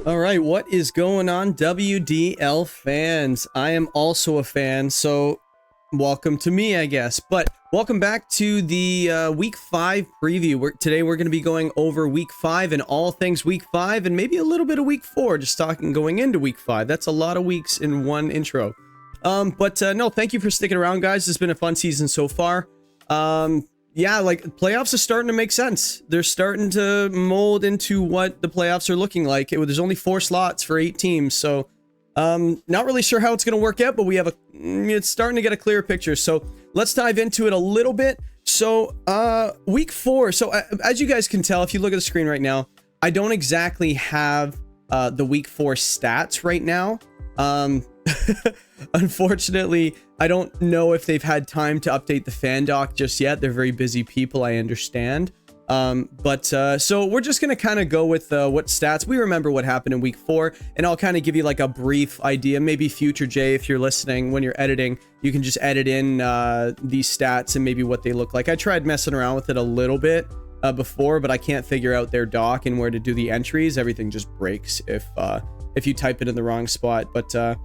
All right, what is going on, WDL fans? I am also a fan, so welcome to me, I guess. But welcome back to the Week 5 preview. Today we're going to be going over Week 5 and all things Week 5 and maybe a little bit of Week 4, just talking going into Week 5. That's a lot of weeks in one intro. No, thank you for sticking around, guys. It's been a fun season so far. Yeah, like playoffs are starting to make sense. They're starting to mold into what the playoffs are looking like. There's only 4 slots for 8 teams, so not really sure how it's going to work out, but it's starting to get a clearer picture. So let's dive into it a little bit. So Week 4. So as you guys can tell, if you look at the screen right now, I don't exactly have the Week 4 stats right now. Unfortunately, I don't know if they've had time to update the fan doc just yet. They're very busy people, I understand. So we're just going to kind of go with what stats we remember what happened in Week 4, and I'll kind of give you like a brief idea. Maybe future Jay, if you're listening, when you're editing, you can just edit in these stats and maybe what they look like. I tried messing around with it a little bit before, but I can't figure out their doc and where to do the entries. Everything just breaks if you type it in the wrong spot. But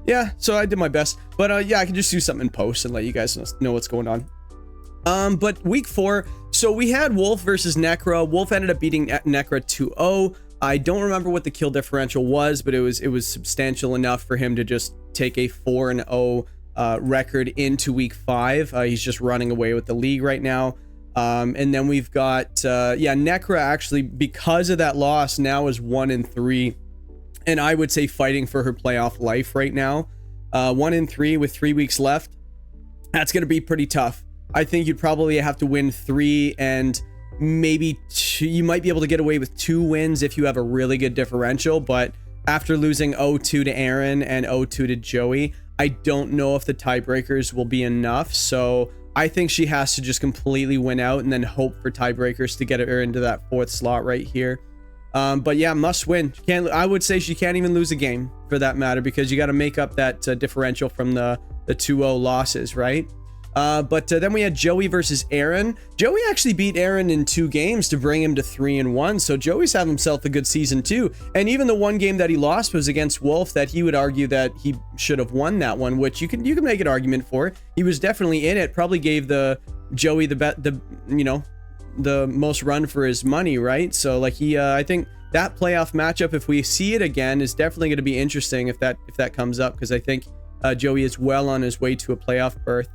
yeah, so I did my best. But yeah, I can just do something in post and let you guys know what's going on. But Week 4, so we had Wolf versus Nekkra. Wolf ended up beating Nekkra 2-0. I don't remember what the kill differential was, but it was substantial enough for him to just take a 4-0 record into Week 5. He's just running away with the league right now. And then we've got Nekkra actually, because of that loss, now is 1-3. And I would say fighting for her playoff life right now. 1-3 with 3 weeks left. That's going to be pretty tough. I think you'd probably have to win 3 and maybe 2. You might be able to get away with 2 wins if you have a really good differential. But after losing 0-2 to Aaron and 0-2 to Joey, I don't know if the tiebreakers will be enough. So I think she has to just completely win out and then hope for tiebreakers to get her into that 4th slot right here. But yeah, must win. I would say she can't even lose a game for that matter, because you got to make up that differential from the 2-0 losses, right? Then we had Joey versus Aaron. Joey actually beat Aaron in 2 games to bring him to 3-1. So Joey's having himself a good season too. And even the one game that he lost was against Wolf, that he would argue that he should have won that one, which you can make an argument for. He was definitely in it. Probably gave the Joey the most run for his money, right? So like I think that playoff matchup, if we see it again, is definitely going to be interesting if that comes up, because I think Joey is well on his way to a playoff berth.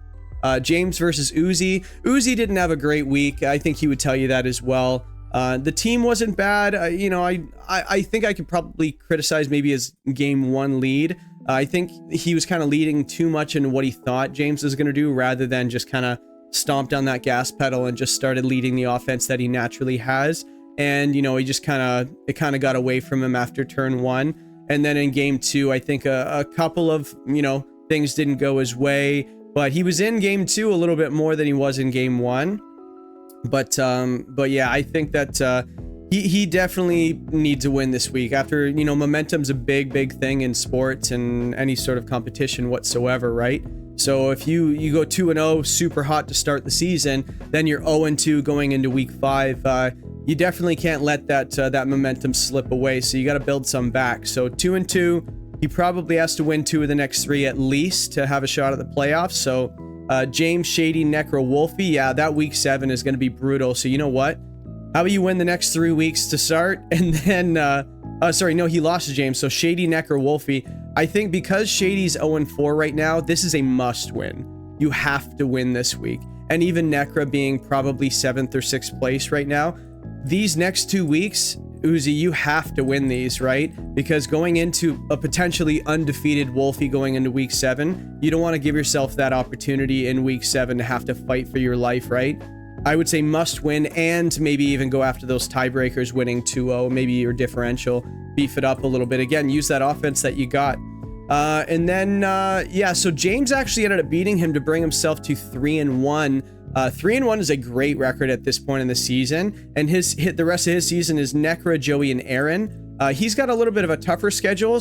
James versus Uzi. Uzi didn't have a great week. I think he would tell you that as well. The team wasn't bad. I think I could probably criticize maybe his game 1 lead. I think he was kind of leading too much in what he thought James was going to do, rather than just kind of stomped on that gas pedal and just started leading the offense that he naturally has. And he just kind of got away from him after turn 1. And then in game 2, I think a couple of things didn't go his way, but he was in game 2 a little bit more than he was in game 1. But yeah, I think that he definitely needs a win this week. After momentum's a big thing in sports and any sort of competition whatsoever, right? So if you go 2-0, super hot to start the season, then you're 0-2 going into Week 5. You definitely can't let that momentum slip away. So you got to build some back. So 2-2, he probably has to win 2 of the next 3 at least to have a shot at the playoffs. So James, Shady, Nekkra, Wolfey, yeah, that Week 7 is going to be brutal. So you know what? How about you win the next 3 weeks to start, and then he lost to James. So Shady, Nekkra, Wolfey. I think because Shady's 0-4 right now, this is a must win. You have to win this week. And even Nekkra being probably 7th or 6th place right now, these next 2 weeks, Uzi, you have to win these, right? Because going into a potentially undefeated Wolfey going into Week 7, you don't want to give yourself that opportunity in Week 7 to have to fight for your life, right? I would say must win, and maybe even go after those tiebreakers, winning 2-0, maybe your differential, beef it up a little bit. Again, use that offense that you got. So James actually ended up beating him to bring himself to 3-1. 3-1 is a great record at this point in the season, and the rest of his season is Nekkra, Joey, and Aaron. He's got a little bit of a tougher schedule,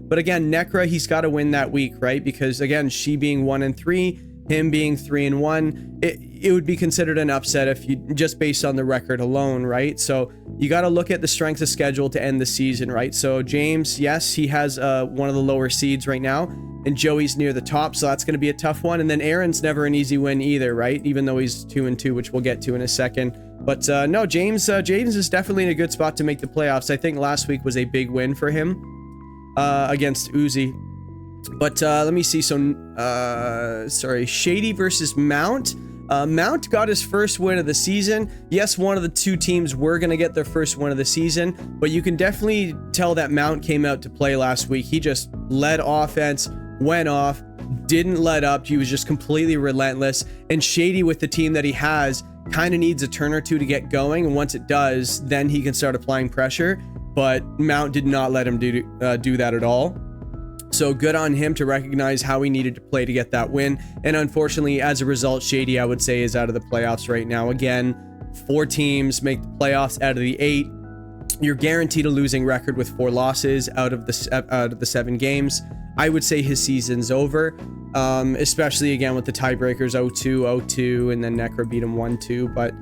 but again, Nekkra, he's got to win that week, right? Because again, she being 1-3, him being 3-1, it would be considered an upset if you just based on the record alone, right? So you got to look at the strength of schedule to end the season, right? So James, yes, he has one of the lower seeds right now, and Joey's near the top, so that's going to be a tough one. And then Aaron's never an easy win either, right? Even though he's 2-2, which we'll get to in a second. But no, James is definitely in a good spot to make the playoffs. I think last week was a big win for him against Uzi. But let me see. So, sorry, Shady versus Mount. Mount got his first win of the season. Yes, one of the two teams were going to get their first win of the season, but you can definitely tell that Mount came out to play last week. He just led offense, went off, didn't let up. He was just completely relentless. And Shady, with the team that he has, kind of needs a turn or two to get going. And once it does, then he can start applying pressure. But Mount did not let him do that at all. So good on him to recognize how he needed to play to get that win. And unfortunately, as a result, Shady, I would say, is out of the playoffs right now. Again, 4 teams make the playoffs out of the 8. You're guaranteed a losing record with 4 losses out of the 7 games. I would say his season's over, especially again with the tiebreakers 0-2, 0-2, and then Nekkra beat him 1-2. But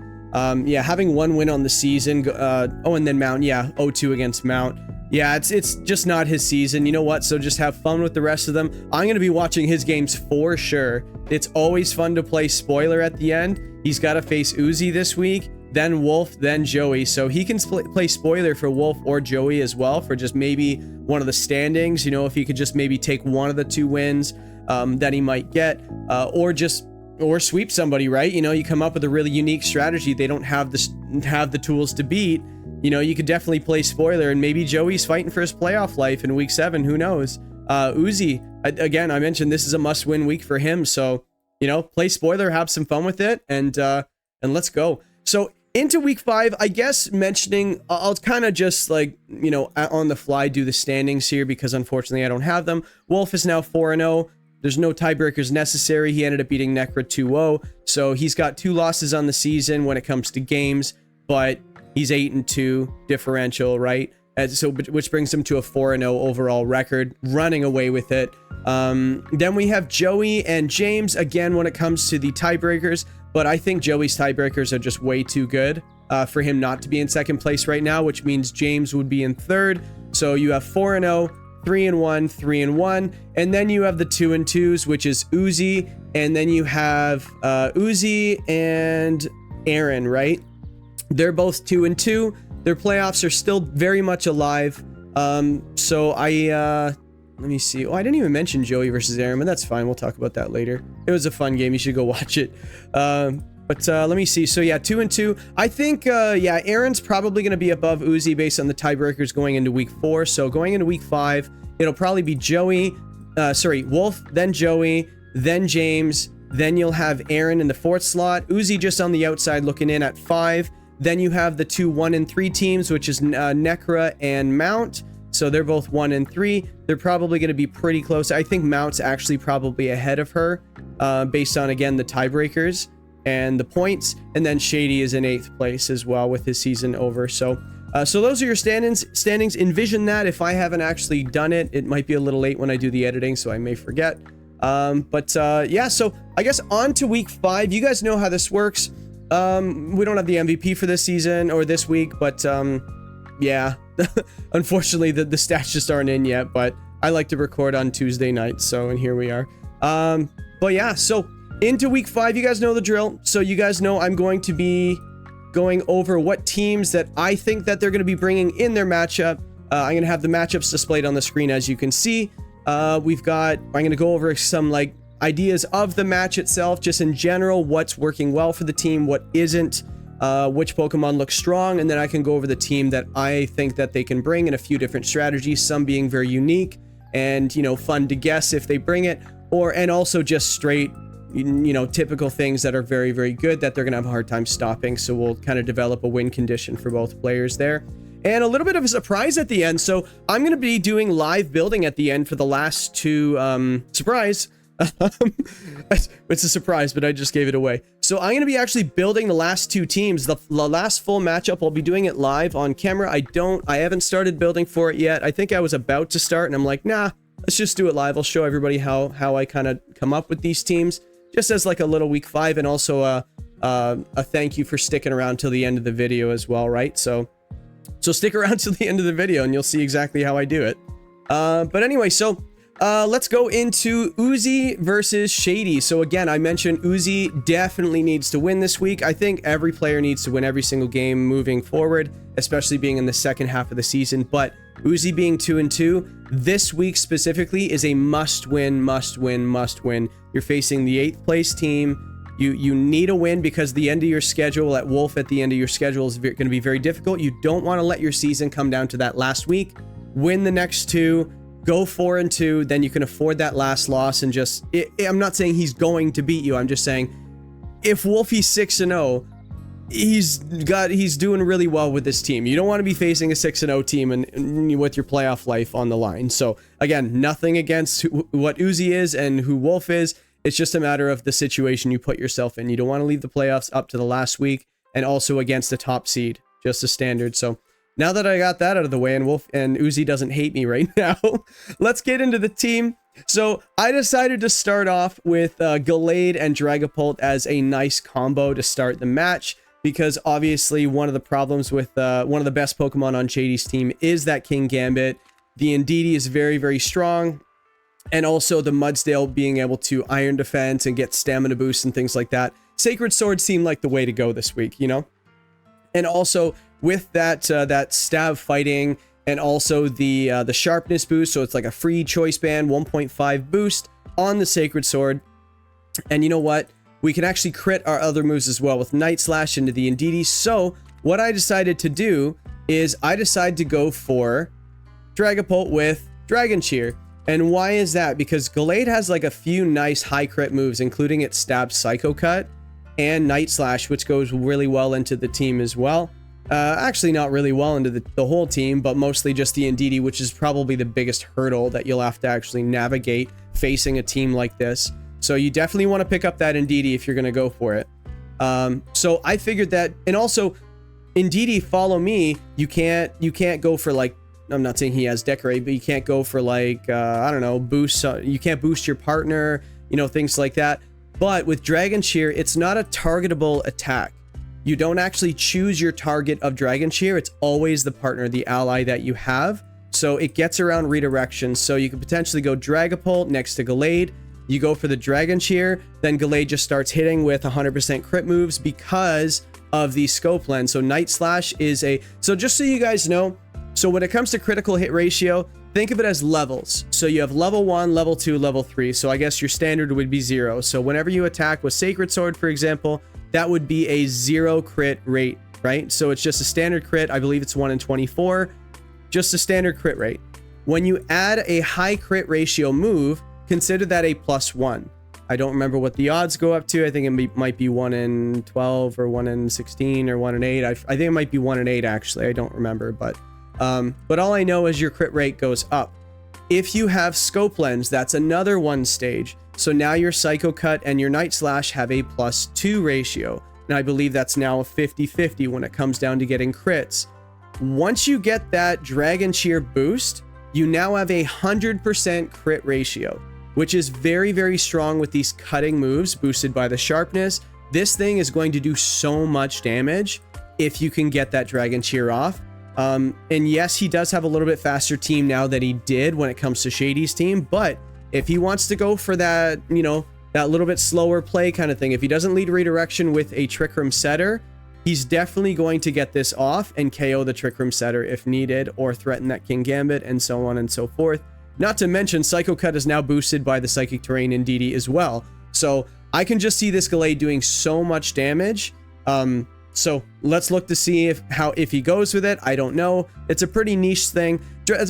yeah, having 1 win on the season. Oh, and then Mount, yeah, 0-2 against Mount. Yeah, it's just not his season. You know what? So just have fun with the rest of them. I'm going to be watching his games for sure. It's always fun to play spoiler at the end. He's got to face Uzi this week, then Wolf, then Joey. So he can play spoiler for Wolf or Joey as well for just maybe one of the standings. You know, if he could just maybe take one of the 2 wins that he might get, or sweep somebody, right? You know, you come up with a really unique strategy they don't have the tools to beat. You know, you could definitely play spoiler, and maybe Joey's fighting for his playoff life in week 7. Who knows? Uzi, again, I mentioned this is a must-win week for him. So, you know, play spoiler, have some fun with it, and let's go. So into week 5, I guess mentioning, I'll kind of just like, you know, on the fly do the standings here because unfortunately I don't have them. Wolf is now 4-0. There's no tiebreakers necessary. He ended up beating Nekkra 2-0. So he's got 2 losses on the season when it comes to games, but he's 8-2 differential, right? So, which brings him to a 4-0 overall record, running away with it. Then we have Joey and James, again, when it comes to the tiebreakers, but I think Joey's tiebreakers are just way too good for him not to be in second place right now, which means James would be in third. So you have 4-0, 3-1, 3-1, and then you have the 2-2s, which is Uzi, and then you have Uzi and Aaron, right? They're both 2-2. Their playoffs are still very much alive. So let me see. Oh, I didn't even mention Joey versus Aaron, but that's fine. We'll talk about that later. It was a fun game. You should go watch it. But let me see. So yeah, 2-2. I think, yeah, Aaron's probably going to be above Uzi based on the tiebreakers going into week 4. So going into week 5, it'll probably be Wolf, then Joey, then James. Then you'll have Aaron in the 4th slot. Uzi just on the outside looking in at 5. Then you have the 2 1-3 teams, which is Nekkra and Mount. So they're both 1-3. They're probably going to be pretty close. I think Mount's actually probably ahead of her based on, again, the tiebreakers and the points. And then Shady is in 8th place as well with his season over. So those are your standings. Envision that. If I haven't actually done it, it might be a little late when I do the editing, so I may forget. Yeah, so I guess on to week 5. You guys know how this works. We don't have the MVP for this season or this week, but yeah, unfortunately the stats just aren't in yet, but I like to record on Tuesday nights, so, and here we are. But yeah, so into week 5, you guys know the drill. So you guys know I'm going to be going over what teams that I think that they're going to be bringing in their matchup. I'm going to have the matchups displayed on the screen, as you can see. I'm going to go over some like ideas of the match itself, just in general, what's working well for the team, what isn't, which Pokemon looks strong, and then I can go over the team that I think that they can bring in a few different strategies, some being very unique and, you know, fun to guess if they bring it, and also just straight, you know, typical things that are very, very good that they're going to have a hard time stopping. So we'll kind of develop a win condition for both players there. And a little bit of a surprise at the end. So I'm going to be doing live building at the end for the last 2, surprise. It's a surprise, but I just gave it away. So I'm going to be actually building the last 2 teams. The last full matchup, I'll be doing it live on camera. I haven't started building for it yet. I think I was about to start and I'm like, nah, let's just do it live. I'll show everybody how I kind of come up with these teams, just as like a little week 5 and also a thank you for sticking around till the end of the video as well, right? So stick around till the end of the video and you'll see exactly how I do it. But anyway, so let's go into Uzi versus Shady. So again, I mentioned Uzi definitely needs to win this week. I think every player needs to win every single game moving forward, especially being in the second half of the season. But Uzi being 2-2, this week specifically is a must-win, must-win, must-win. You're facing the 8th place team. You need a win because the end of your schedule at Wolf at the end of your schedule is going to be very difficult. You don't want to let your season come down to that last week. Win the next 2. Go 4-2, then you can afford that last loss and just... I'm not saying he's going to beat you. I'm just saying if Wolfey's 6-0, he's doing really well with this team. You don't want to be facing a 6-0 team and with your playoff life on the line. So again, nothing against what Uzi is and who Wolf is. It's just a matter of the situation you put yourself in. You don't want to leave the playoffs up to the last week and also against the top seed, just a standard. So now that I got that out of the way and Uzi doesn't hate me right now, let's get into the team. So I decided to start off with Gallade and Dragapult as a nice combo to start the match, because obviously one of the problems with one of the best Pokemon on Shady's team is that King Gambit. The Indeedee is very, very strong. And also the Mudsdale being able to Iron Defense and get stamina boosts and things like that. Sacred Sword seemed like the way to go this week, you know? And also with that stab fighting and also the sharpness boost, so it's like a free choice band 1.5 boost on the Sacred Sword. And you know what? We can actually crit our other moves as well with Night Slash into the Indeedee. So what I decided to do is I decided to go for Dragapult with Dragon Cheer. And why is that? Because Gallade has like a few nice high crit moves, including its Stab Psycho Cut and Night Slash, which goes really well into the team as well. Actually not really well into the whole team, but mostly just the Indeedee, which is probably the biggest hurdle that you'll have to actually navigate facing a team like this. So you definitely want to pick up that Indeedee if you're going to go for it. So I figured that, and also Indeedee, follow me, you can't go for like, I'm not saying he has Decorate, but you can't go for like, I don't know, boost. You can't boost your partner, you know, things like that. But with Dragon Cheer, it's not a targetable attack. You don't actually choose your target of Dragon Cheer. It's always the partner, the ally that you have. So it gets around redirection. So you could potentially go Dragapult next to Gallade. You go for the Dragon Cheer, then Gallade just starts hitting with 100% crit moves because of the scope lens. So Night Slash is a... So just so you guys know, so when it comes to critical hit ratio, think of it as levels. So you have level 1, level 2, level 3. So I guess your standard would be 0. So whenever you attack with Sacred Sword, for example, that would be a 0 crit rate, right? So it's just a standard crit. I believe it's 1 in 24. Just a standard crit rate. When you add a high crit ratio move, consider that a +1. I don't remember what the odds go up to. I think it might be 1 in 12 or 1 in 16 or 1 in 8. I think it might be 1 in 8 actually. I don't remember, but all I know is your crit rate goes up. If you have Scope Lens, that's another 1 stage. So now your Psycho Cut and your Night Slash have a +2 ratio. And I believe that's now a 50-50 when it comes down to getting crits. Once you get that Dragon Cheer boost, you now have a 100% crit ratio, which is very, very strong with these cutting moves boosted by the sharpness. This thing is going to do so much damage if you can get that Dragon Cheer off. And yes, he does have a little bit faster team now than he did when it comes to Shady's team, but if he wants to go for that, you know, that little bit slower play kind of thing, if he doesn't lead redirection with a Trick Room Setter, he's definitely going to get this off and KO the Trick Room Setter if needed, or threaten that King Gambit and so on and so forth. Not to mention, Psycho Cut is now boosted by the Psychic Terrain Indeedee as well. So I can just see this Gallade doing so much damage. So let's look to see if he goes with it. I don't know. It's a pretty niche thing.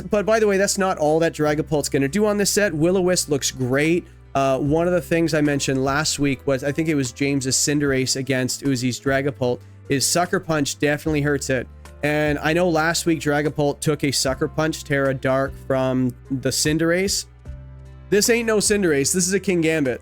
But by the way, that's not all that Dragapult's going to do on this set. Will-O-Wisp looks great. One of the things I mentioned last week was, I think it was James's Cinderace against Uzi's Dragapult, is Sucker Punch definitely hurts it. And I know last week Dragapult took a Sucker Punch Terra Dark from the Cinderace. This ain't no Cinderace. This is a King Gambit.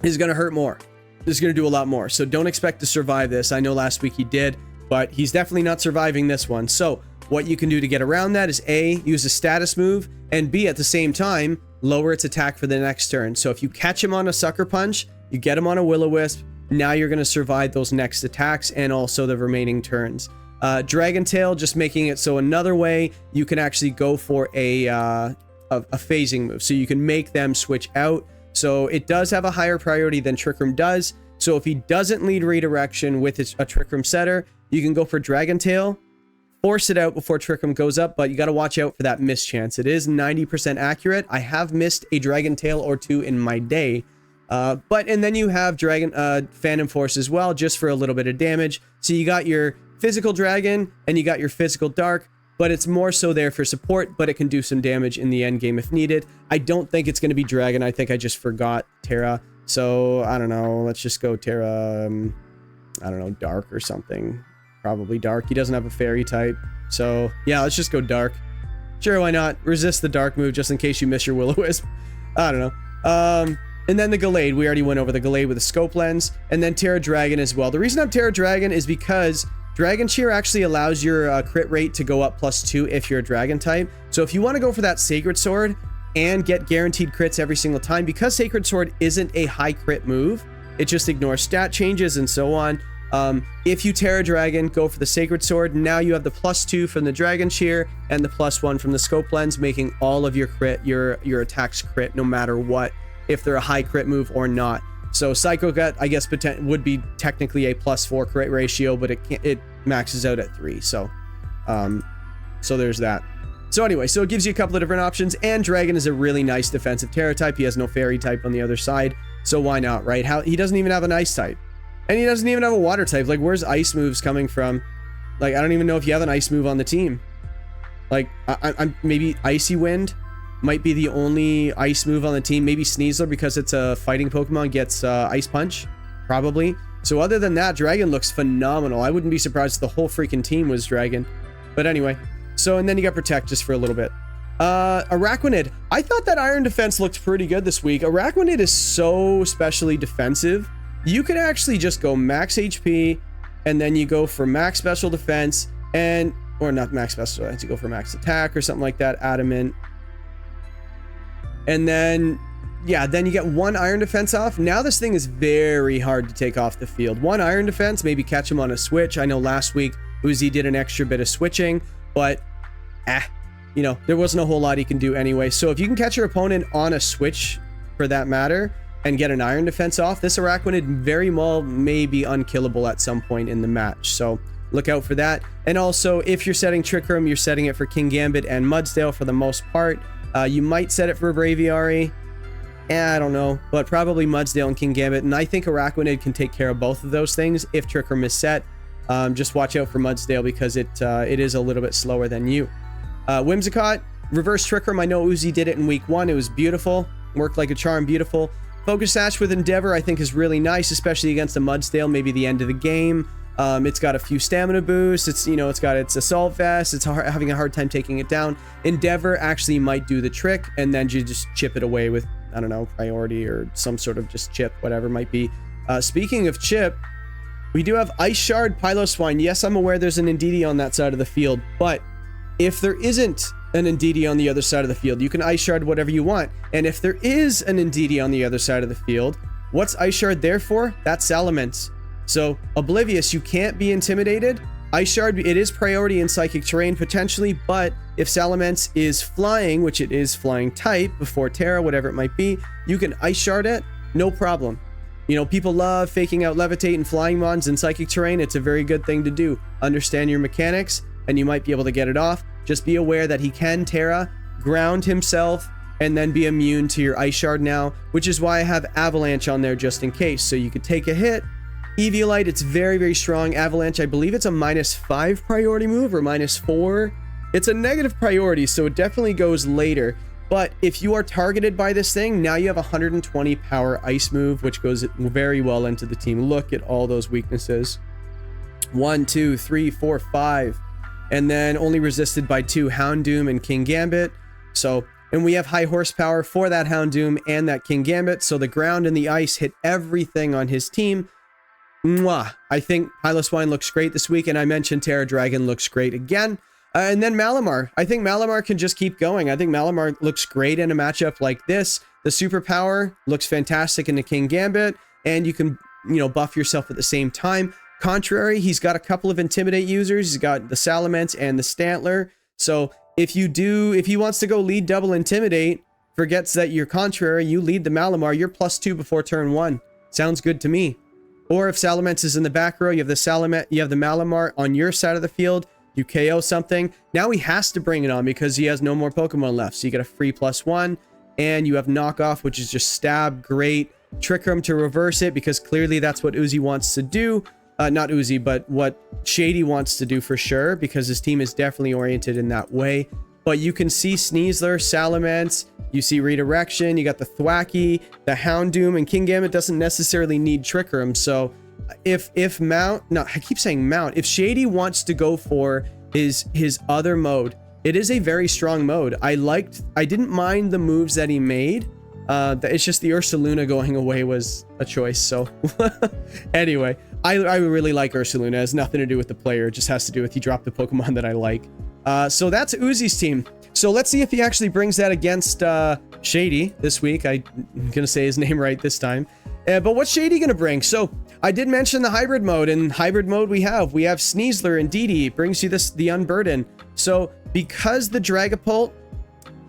This is going to hurt more. This is going to do a lot more. So don't expect to survive this. I know last week he did, but he's definitely not surviving this one. So what you can do to get around that is A, use a status move, and B, at the same time, lower its attack for the next turn. So if you catch him on a Sucker Punch, you get him on a Will-O-Wisp, Now you're going to survive those next attacks and also the remaining turns. Dragon Tail, just making it so another way you can actually go for a phasing move. So you can make them switch out. So it does have a higher priority than Trick Room does. So if he doesn't lead redirection with a Trick Room setter, you can go for Dragon Tail, force it out before Trick Room goes up, but you got to watch out for that miss chance. It is 90% accurate. I have missed a Dragon Tail or two in my day. And then you have Phantom Force as well, just for a little bit of damage. So you got your physical dragon and you got your physical dark, but it's more so there for support, but it can do some damage in the end game if needed. I don't think it's going to be dragon. I think I just forgot Terra. So I don't know. Let's just go Terra, I don't know, dark or something. Probably dark. He doesn't have a fairy type. So yeah, let's just go dark. Sure, why not? Resist the dark move just in case you miss your Will-O-Wisp. I don't know. And then the Gallade, we already went over the Gallade with a scope lens, and then Terra Dragon as well. The reason I'm Terra Dragon is because Dragon Cheer actually allows your crit rate to go up +2 if you're a dragon type. So if you want to go for that Sacred Sword and get guaranteed crits every single time, because Sacred Sword isn't a high crit move, it just ignores stat changes and so on. If you Terra Dragon, go for the Sacred Sword. Now you have the +2 from the Dragon Cheer and the +1 from the scope lens, making all of your crit, your attacks crit no matter what, if they're a high crit move or not. So Psycho Gut, I guess, would be technically a +4 crit ratio, but it maxes out at 3. So there's that. So anyway, so it gives you a couple of different options, and Dragon is a really nice defensive Terra type. He has no fairy type on the other side, so why not, right? He doesn't even have an ice type, and he doesn't even have a water type. Like, where's ice moves coming from? Like, I don't even know if you have an ice move on the team. Like, I'm maybe Icy Wind might be the only ice move on the team. Maybe Sneasler, because it's a fighting Pokemon, gets Ice Punch, probably. So other than that, Dragon looks phenomenal. I wouldn't be surprised if the whole freaking team was Dragon. But anyway, so, and then you got Protect just for a little bit. Araquanid. I thought that Iron Defense looked pretty good this week. Araquanid is so specially defensive. You could actually just go max HP, and then you go for max special defense, or not max special defense, you go for max attack or something like that, adamant. And then, yeah, then you get 1 Iron Defense off. Now this thing is very hard to take off the field. 1 Iron Defense, maybe catch him on a switch. I know last week Uzi did an extra bit of switching, but you know, there wasn't a whole lot he can do anyway. So if you can catch your opponent on a switch, for that matter, and get an Iron Defense off, this Araquanid very well may be unkillable at some point in the match. So look out for that. And also, if you're setting Trick Room, you're setting it for King Gambit and Mudsdale for the most part. You might set it for Braviary. I don't know, but probably Mudsdale and King Gambit. And I think Araquanid can take care of both of those things if Trick Room is set. Just watch out for Mudsdale because it is a little bit slower than you. Whimsicott, reverse Trick Room. I know Uzi did it in week 1. It was beautiful. Worked like a charm. Beautiful. Focus Sash with Endeavor, I think, is really nice, especially against a Mudsdale, maybe the end of the game. It's got a few stamina boosts. It's got its Assault Vest. It's having a hard time taking it down. Endeavor actually might do the trick, and then you just chip it away with, I don't know, priority or some sort of just chip, whatever it might be. Speaking of chip, we do have Ice Shard, Piloswine. Yes, I'm aware there's an Indeedee on that side of the field, but if there isn't an Indeedee on the other side of the field, you can Ice Shard whatever you want. And if there is an Indeedee on the other side of the field, what's Ice Shard there for? That's Salamence. So, Oblivious, you can't be intimidated. Ice Shard, it is priority in Psychic Terrain potentially, but if Salamence is flying, which it is flying type, before Terra, whatever it might be, you can Ice Shard it, no problem. You know, people love faking out Levitate and Flying Mons in Psychic Terrain. It's a very good thing to do. Understand your mechanics, and you might be able to get it off. Just be aware that he can Terra, ground himself, and then be immune to your Ice Shard now, which is why I have Avalanche on there just in case. So you could take a hit. Eviolite, it's very, very strong. Avalanche, I believe it's a -5 priority move or -4. It's a negative priority, so it definitely goes later. But if you are targeted by this thing, now you have 120 power ice move, which goes very well into the team. Look at all those weaknesses. 1, 2, 3, 4, 5. And then only resisted by 2 Houndoom and King Gambit. So, and we have high horsepower for that Houndoom and that King Gambit. So the ground and the ice hit everything on his team. Mwah. I think Piloswine looks great this week, and I mentioned Terra Dragon looks great again. And then Malamar. I think Malamar can just keep going. I think Malamar looks great in a matchup like this. The superpower looks fantastic in the King Gambit, and you can you know, buff yourself at the same time. Contrary, he's got a couple of Intimidate users. He's got the Salamence and the Stantler. So if he wants to go lead double Intimidate, forgets that you're Contrary, you lead the Malamar, you're +2 before turn 1. Sounds good to me. Or if Salamence is in the back row, you have the Malamar on your side of the field, you KO something. Now he has to bring it on because he has no more Pokemon left. So you get a free +1, and you have Knockoff, which is just stab, great. Trick Room to reverse it because clearly that's what Uzi wants to do. Not Uzi, but what Shady wants to do for sure, because his team is definitely oriented in that way. But you can see Sneasler, Salamence, you see Redirection, you got the Thwackey, the Houndoom, and Kingambit doesn't necessarily need Trick Room. So if Shady wants to go for his other mode, it is a very strong mode. I didn't mind the moves that he made. It's just the Ursaluna going away was a choice. So anyway, I really like Ursaluna. It has nothing to do with the player. It just has to do with he dropped the Pokemon that I like. So that's Uzi's team. So let's see if he actually brings that against Shady this week. I'm gonna say his name right this time. But what's Shady gonna bring? So I did mention the hybrid mode. In hybrid mode we have Sneasler and Didi. It brings you the Unburden. So because the Dragapult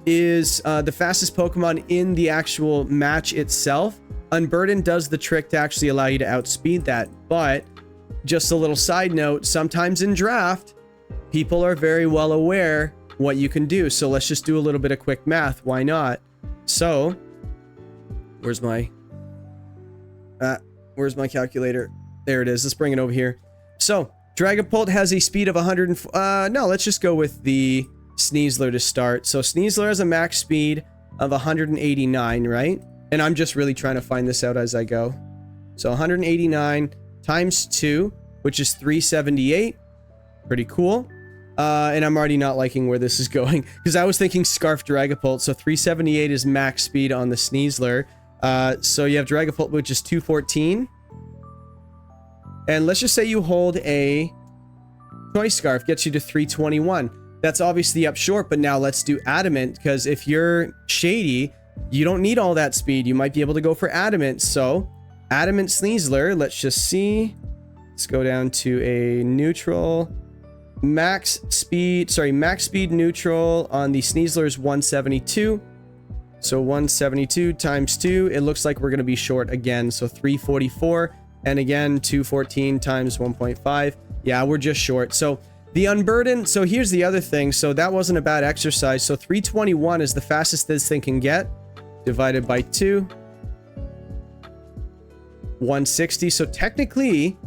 is the fastest Pokemon in the actual match itself, Unburden does the trick to actually allow you to outspeed that. But just a little side note, sometimes in draft, people are very well aware what you can do. So let's just do a little bit of quick math. Why not? So where's my calculator? There it is. Let's bring it over here. So Dragapult has a speed of 100. No, let's just go with the Sneasler to start. So Sneasler has a max speed of 189, right? And I'm just really trying to find this out as I go. So 189 times 2, which is 378. Pretty cool. And I'm already not liking where this is going because I was thinking Scarf Dragapult. So 378 is max speed on the Sneasler. So you have Dragapult, which is 214. And let's just say you hold a Choice Scarf, gets you to 321. That's obviously up short, but now let's do Adamant, because if you're Shady, you don't need all that speed. You might be able to go for Adamant. So Adamant Sneasler, let's just see. Let's go down to a neutral. Max speed neutral on the Sneasler is 172. So 172 times 2, it looks like we're going to be short again. So 344, and again 214 times 1.5. Yeah, we're just short. So the Unburden, so here's the other thing. So that wasn't a bad exercise. So 321 is the fastest this thing can get, divided by 2. 160. So technically,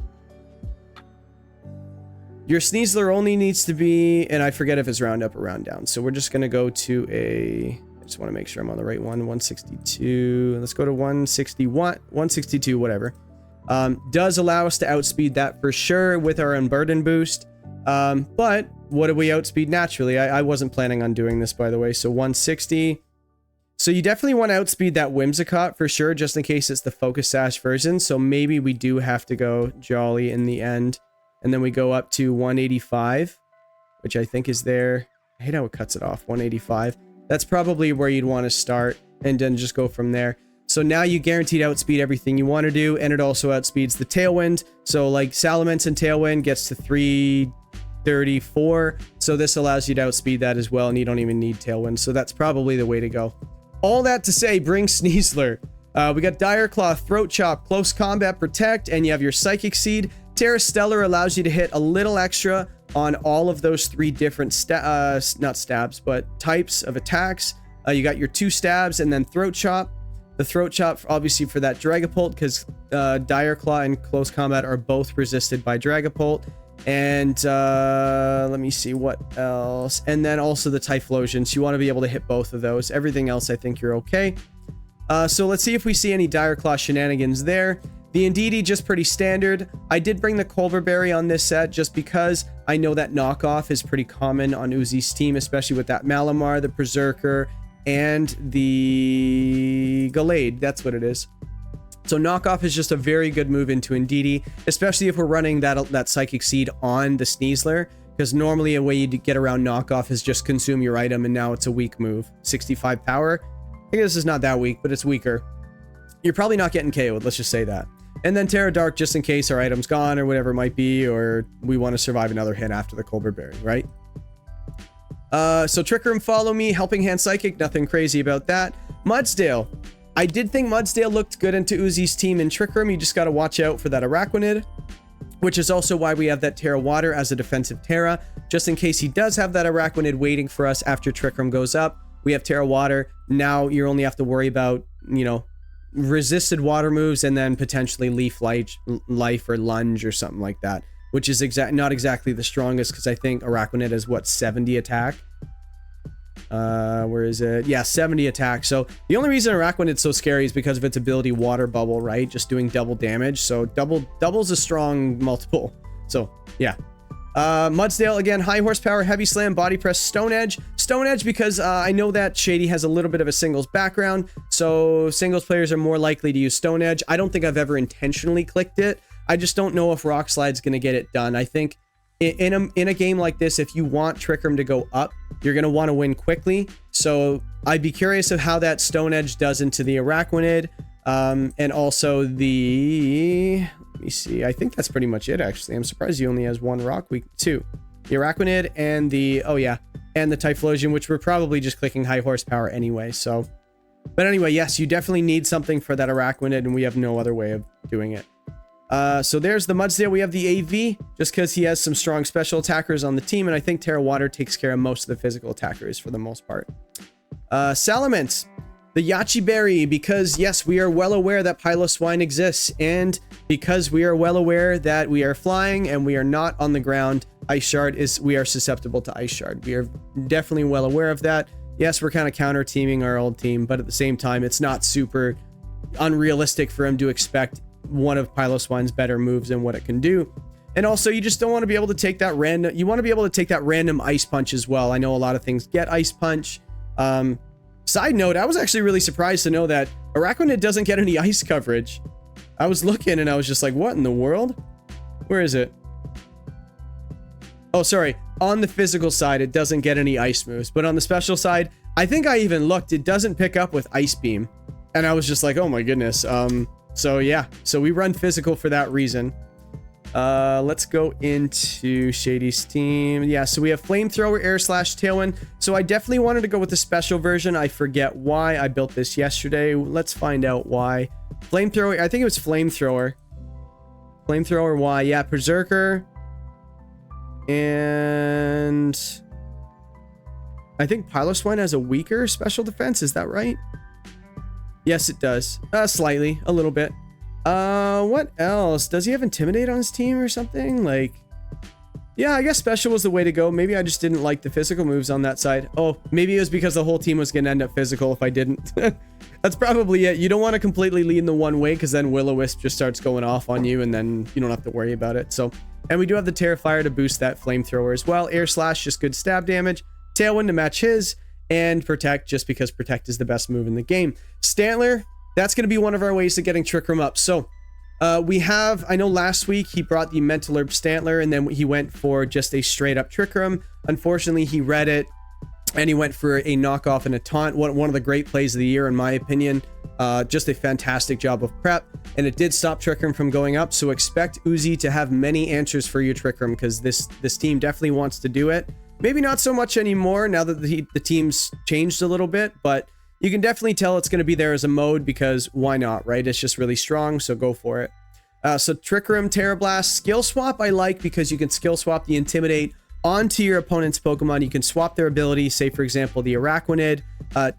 your Sneasler only needs to be, and I forget if it's round up or round down. So we're just going to go to I just want to make sure I'm on the right one. 162. Let's go to 161, 162, whatever. Does allow us to outspeed that for sure with our Unburden boost. But what do we outspeed naturally? I wasn't planning on doing this, by the way. So 160. So you definitely want to outspeed that Whimsicott for sure, just in case it's the Focus Sash version. So maybe we do have to go Jolly in the end. And then we go up to 185, which I think is there. I hate how it cuts it off. 185. That's probably where you'd want to start and then just go from there. So now you guaranteed outspeed everything you want to do, and it also outspeeds the Tailwind. So like Salamence and Tailwind gets to 334. So this allows you to outspeed that as well, and you don't even need Tailwind. So that's probably the way to go. All that to say, bring Sneasler. We got Dire Claw, Throat Chop, Close Combat, Protect, and you have your Psychic Seed. Terra Stellar allows you to hit a little extra on all of those 3 different not stabs, but types of attacks. You got your 2 stabs and then Throat Chop. The Throat Chop, obviously, for that Dragapult, because Dire Claw and Close Combat are both resisted by Dragapult. And let me see what else. And then also the Typhlosion. So you want to be able to hit both of those. Everything else, I think you're okay. So let's see if we see any Dire Claw shenanigans there. The Indeedee, just pretty standard. I did bring the Culver Berry on this set just because I know that knockoff is pretty common on Uzi's team, especially with that Malamar, the Berserker, and the Gallade. That's what it is. So knockoff is just a very good move into Indeedee, especially if we're running that Psychic Seed on the Sneasler, because normally a way you get around knockoff is just consume your item, and now it's a weak move. 65 power. I think this is not that weak, but it's weaker. You're probably not getting KO'd, let's just say that. And then Terra Dark just in case our item's gone or whatever it might be, or we want to survive another hit after the Colbert Berry, right? So Trick Room, Follow Me, Helping Hand Psychic, nothing crazy about that. Mudsdale. I did think Mudsdale looked good into Uzi's team in Trick Room. You just got to watch out for that Araquanid, which is also why we have that Terra Water as a defensive Terra. Just in case he does have that Araquanid waiting for us after Trick Room goes up, we have Terra Water. Now you only have to worry about, you know, resisted water moves and then potentially Leaf Life or Lunge or something like that, which is not exactly the strongest because I think Araquanid has what, 70 attack? Where is it? Yeah, 70 attack. So the only reason Araquanid's so scary is because of its ability Water Bubble, right? Just doing double damage. So double's a strong multiple. So yeah. Mudsdale, again, high horsepower, heavy slam, body press, Stone Edge. Stone Edge because I know that Shady has a little bit of a singles background, so singles players are more likely to use Stone Edge. I don't think I've ever intentionally clicked it. I just don't know if Rock Slide's going to get it done. I think in a game like this, if you want Trick Room to go up, you're going to want to win quickly. So I'd be curious of how that Stone Edge does into the Araquanid, and also the... Let me see. I think that's pretty much it, actually. I'm surprised he only has one rock. Two. The Araquanid and the... Oh, yeah. And the Typhlosion, which we're probably just clicking high horsepower anyway, so... But anyway, yes, you definitely need something for that Araquanid, and we have no other way of doing it. So there's the Mudsdale. We have the AV, just because he has some strong special attackers on the team, and I think Terra Water takes care of most of the physical attackers for the most part. Salamence. The Yachi Berry, because yes, we are well aware that Piloswine exists, and because we are well aware that we are flying and we are not on the ground, Ice Shard we are susceptible to Ice Shard. We are definitely well aware of that. Yes, we're kind of counter teaming our old team, but at the same time, it's not super unrealistic for him to expect one of Piloswine's better moves and what it can do. And also, you just don't want to be able to take that random, you want to be able to take that random Ice Punch as well. I know a lot of things get Ice Punch. Side note, I was actually really surprised to know that Araquanid doesn't get any ice coverage. I was looking and I was just like, what in the world? Where is it? Oh, sorry. On the physical side, it doesn't get any ice moves. But on the special side, I think I even looked. It doesn't pick up with Ice Beam. And I was just like, oh my goodness. So yeah. So we run physical for that reason. Let's go into Shady's team. Yeah, so we have Flamethrower, Air Slash, Tailwind. So I definitely wanted to go with the special version. I forget why. I built this yesterday. Let's find out why. Flamethrower, I think it was Flamethrower. Flamethrower, why? Yeah, Berserker. And I think Piloswine has a weaker special defense. Is that right? Yes, it does. Slightly, a little bit. What else? Does he have Intimidate on his team or something? Like, yeah, I guess special was the way to go. Maybe I just didn't like the physical moves on that side. Oh, maybe it was because the whole team was going to end up physical if I didn't. That's probably it. You don't want to completely lean the one way because then Will-O-Wisp just starts going off on you and then you don't have to worry about it. So, and we do have the Terrifier to boost that Flamethrower as well. Air Slash, just good stab damage. Tailwind to match his. And Protect, just because Protect is the best move in the game. Stantler, that's going to be one of our ways to getting Trick Room up. So, we have, I know last week he brought the Mental Herb Stantler and then he went for just a straight up Trick Room. Unfortunately, he read it and he went for a knockoff and a taunt. One of the great plays of the year, in my opinion. Just a fantastic job of prep, and it did stop Trick Room from going up. So expect Uzi to have many answers for your Trick Room because this team definitely wants to do it. Maybe not so much anymore now that the team's changed a little bit, but you can definitely tell it's going to be there as a mode because why not, right? It's just really strong, so go for it. So Trick Room, Terra Blast, Skill Swap I like because you can skill swap the Intimidate onto your opponent's Pokemon. You can swap their ability, say for example the Araquanid,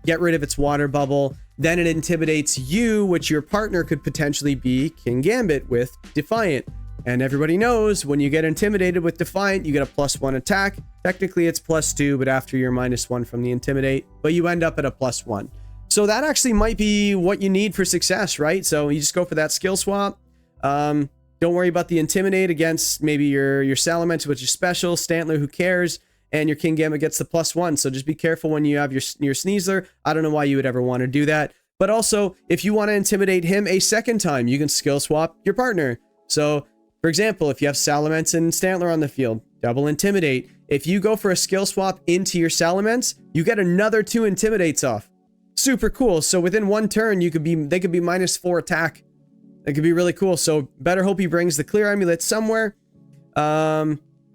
get rid of its Water Bubble, then it intimidates you, which your partner could potentially be King Gambit with Defiant. And everybody knows when you get intimidated with Defiant, you get a +1 attack. Technically it's +2, but after you're -1 from the Intimidate, but you end up at a +1. So that actually might be what you need for success, right? So you just go for that skill swap. Don't worry about the Intimidate against maybe your Salamence, which is special, Stantler, who cares, and your King Gambit gets the +1. So just be careful when you have your Sneasler. I don't know why you would ever want to do that. But also, if you want to intimidate him a second time, you can skill swap your partner. So, for example, if you have Salamence and Stantler on the field, double Intimidate. If you go for a skill swap into your Salamence, you get another 2 Intimidates off. Super cool. So within one turn, they could be -4 attack. That could be really cool. So better hope he brings the clear amulet somewhere.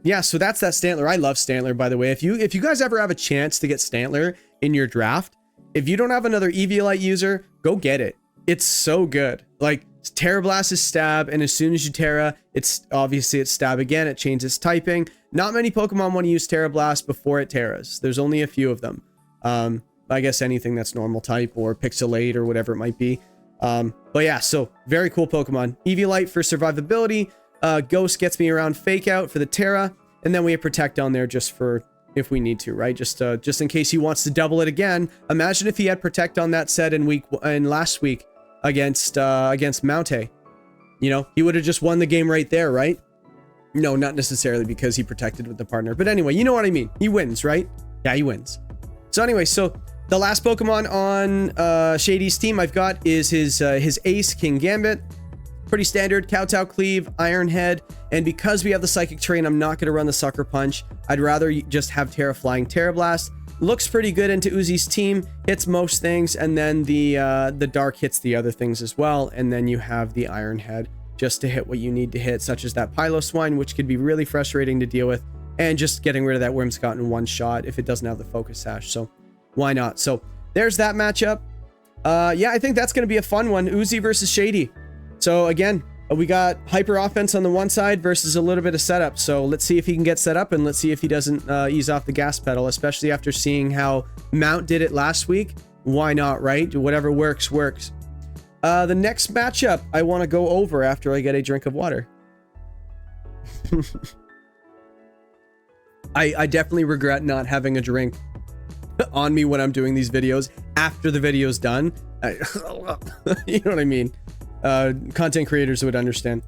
Yeah, so that's that Stantler. I love Stantler, by the way. If you guys ever have a chance to get Stantler in your draft, if you don't have another Eviolite user, go get it. It's so good. Like, Terra Blast is stab, and as soon as you Terra, it's stab again. It changes typing. Not many Pokemon want to use Terra Blast before it Terras. There's only a few of them. I guess anything that's normal type or Pixelate or whatever it might be. But yeah, so very cool Pokemon. Eviolite for survivability. Ghost gets me around Fake Out for the Terra, and then we have Protect on there just for if we need to, right? Just in case he wants to double it again. Imagine if he had Protect on that set in last week against Mountaih. You know, he would have just won the game right there, right? No, not necessarily because he protected with the partner. But anyway, you know what I mean. He wins, right? Yeah, he wins. So anyway, so the last Pokemon on Shady's team I've got is his ace, King Gambit. Pretty standard, Kowtow Cleave, Iron Head, and because we have the Psychic Terrain, I'm not going to run the Sucker Punch. I'd rather just have Terra Flying Terra Blast. Looks pretty good into Uzi's team, hits most things, and then the Dark hits the other things as well, and then you have the Iron Head just to hit what you need to hit, such as that Piloswine, which could be really frustrating to deal with, and just getting rid of that Whimsicott in one shot if it doesn't have the Focus Sash, so why not? So there's that matchup. Yeah, I think that's going to be a fun one, Uzi versus Shady. So again, we got hyper offense on the one side versus a little bit of setup. So let's see if he can get set up, and let's see if he doesn't ease off the gas pedal, especially after seeing how Mount did it last week. Why not, right? Whatever works, works. The next matchup I want to go over after I get a drink of water. I definitely regret not having a drink on me when I'm doing these videos after the video's done. You know what I mean? Content creators would understand.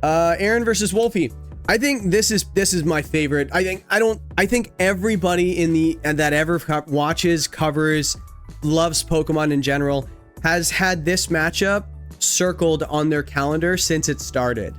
Aaron versus Wolfey. I think this is my favorite. I think everybody that ever watches, covers, loves Pokemon in general has had this matchup circled on their calendar since it started.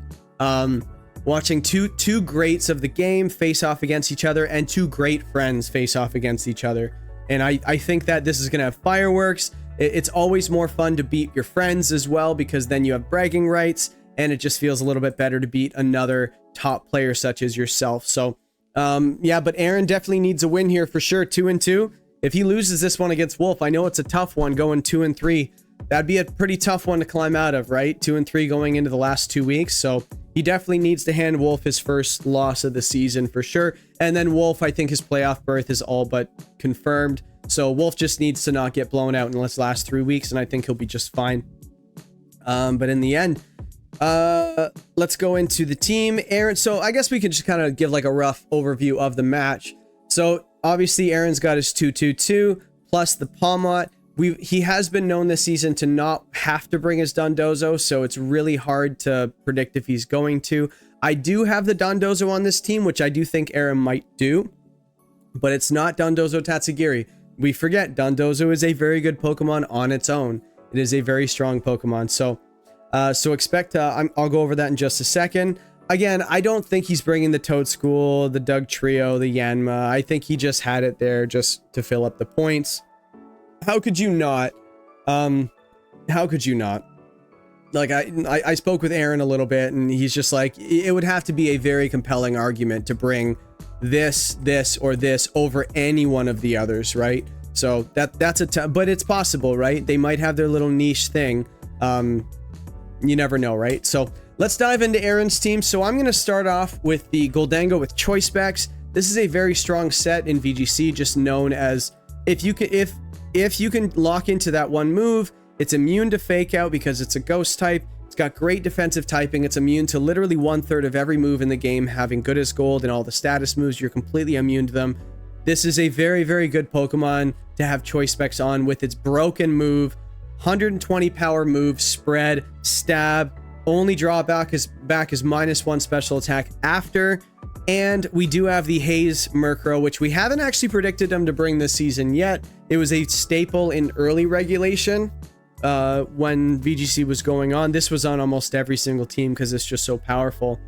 Watching two greats of the game face off against each other, and two great friends face off against each other. And I think that this is gonna have fireworks. It's always more fun to beat your friends as well, because then you have bragging rights, and it just feels a little bit better to beat another top player such as yourself. So yeah, but Aaron definitely needs a win here for sure. 2-2. If he loses this one against Wolf, I know it's a tough one going 2-3. That'd be a pretty tough one to climb out of, right? 2-3 going into the last 2 weeks. So he definitely needs to hand Wolf his first loss of the season for sure. And then Wolf, I think his playoff berth is all but confirmed. So Wolf just needs to not get blown out in the last 3 weeks, and I think he'll be just fine. But in the end, let's go into the team. Aaron, so I guess we can just kind of give like a rough overview of the match. So obviously Aaron's got his 2-2-2 plus the Palmot. He has been known this season to not have to bring his Dondozo, so it's really hard to predict if he's going to. I do have the Dondozo on this team, which I do think Aaron might do, but it's not Dondozo Tatsugiri. We forget Dondozo is a very good Pokemon on its own. It is a very strong Pokemon. So expect, I'll go over that in just a second. Again, I don't think he's bringing the Toadschool, the Doug Trio, the Yanma. I think he just had it there just to fill up the points. How could you not? How could you not? Like, I spoke with Aaron a little bit, and he's just like, it would have to be a very compelling argument to bring this or this over any one of the others, right? So that's but it's possible, right? They might have their little niche thing. You never know, right? So let's dive into Aaron's team. So I'm going to start off with the Goldango with Choice Specs. This is a very strong set in VGC, just known as if you can lock into that one move, it's immune to Fake Out because it's a ghost type. It's got great defensive typing. It's immune to literally 1/3 of every move in the game, having good as gold, and all the status moves, you're completely immune to them. This is a very, very good Pokemon to have Choice Specs on with its broken move, 120 power move, spread, stab, only drawback is -1 special attack after. And we do have the Haze Murkrow, which we haven't actually predicted them to bring this season yet. It was a staple in early regulation when VGC was going on. This was on almost every single team because it's just so powerful.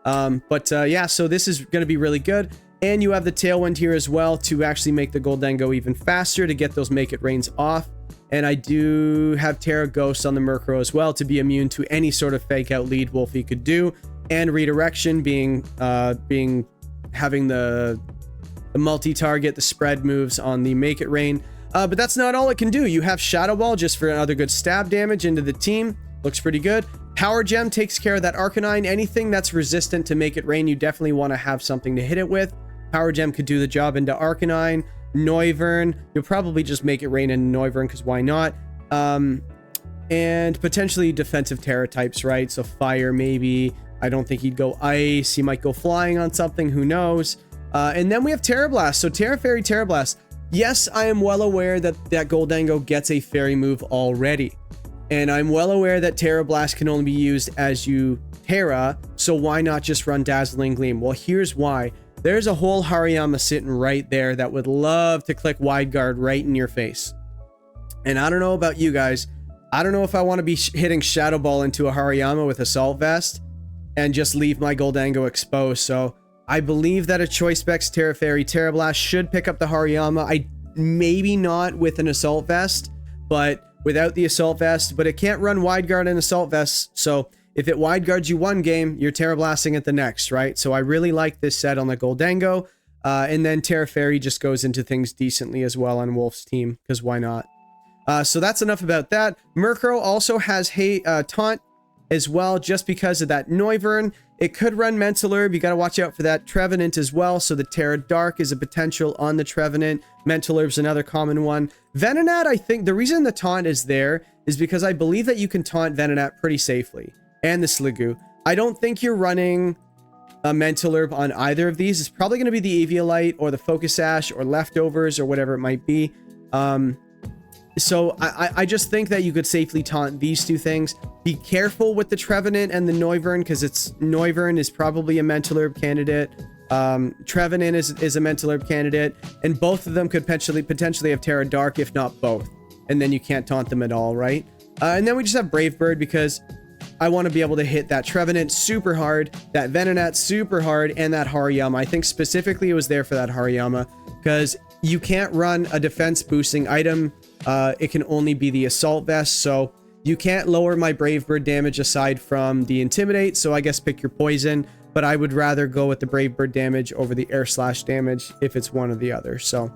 Yeah, so this is going to be really good. And you have the Tailwind here as well to actually make the Gholdengo even faster to get those Make It Rains off. And I do have Terra Ghost on the Murkrow as well to be immune to any sort of fake out lead Wolfey could do. And Redirection having the multi-target, the spread moves on the Make It Rain. But that's not all it can do. You have Shadow Ball just for another good stab damage into the team. Looks pretty good. Power Gem takes care of that Arcanine. Anything that's resistant to Make It Rain, you definitely want to have something to hit it with. Power Gem could do the job into Arcanine. Noivern, you'll probably just Make It Rain into Noivern because why not? And potentially defensive Terra types, right? So Fire maybe. I don't think he'd go Ice. He might go Flying on something. Who knows? And then we have Terra Blast. So Terra Fairy, Terra Blast. Yes, I am well aware that Gholdengo gets a Fairy move already. And I'm well aware that Terra Blast can only be used as you Terra. So why not just run Dazzling Gleam? Well, here's why. There's a whole Hariyama sitting right there that would love to click Wide Guard right in your face. And I don't know about you guys. I don't know if I want to be hitting Shadow Ball into a Hariyama with Assault Vest and just leave my Gholdengo exposed. So I believe that a Choice Specs Terra Fairy Terra Blast should pick up the Hariyama. Maybe not with an Assault Vest, but without the Assault Vest. But it can't run Wide Guard and Assault Vest. So if it Wide Guards you one game, you're Terra Blasting it the next, right? So I really like this set on the Gholdengo. And then Terra Fairy just goes into things decently as well on Wolf's team, because why not? So that's enough about that. Murkrow also has Taunt as well, just because of that Noivern. It could run Mental Herb. You got to watch out for that Trevenant as well. So the Terra Dark is a potential on the Trevenant. Mental Herb's another common one. Venonat, I think the reason the Taunt is there is because I believe that you can taunt Venonat pretty safely. And the Sliggoo. I don't think you're running a Mental Herb on either of these. It's probably going to be the Eviolite or the Focus Sash or Leftovers or whatever it might be. So I just think that you could safely taunt these two things. Be careful with the Trevenant and the Noivern, because Noivern is probably a Mental Herb candidate. Trevenant is a Mental Herb candidate, and both of them could potentially have Terra Dark, if not both. And then you can't taunt them at all, right? And then we just have Brave Bird, because I want to be able to hit that Trevenant super hard, that Venonat super hard, and that Hariyama. I think specifically it was there for that Hariyama, because you can't run a defense boosting item. It can only be the Assault Vest, so you can't lower my Brave Bird damage aside from the Intimidate, so I guess pick your poison, but I would rather go with the Brave Bird damage over the Air Slash damage if it's one or the other. So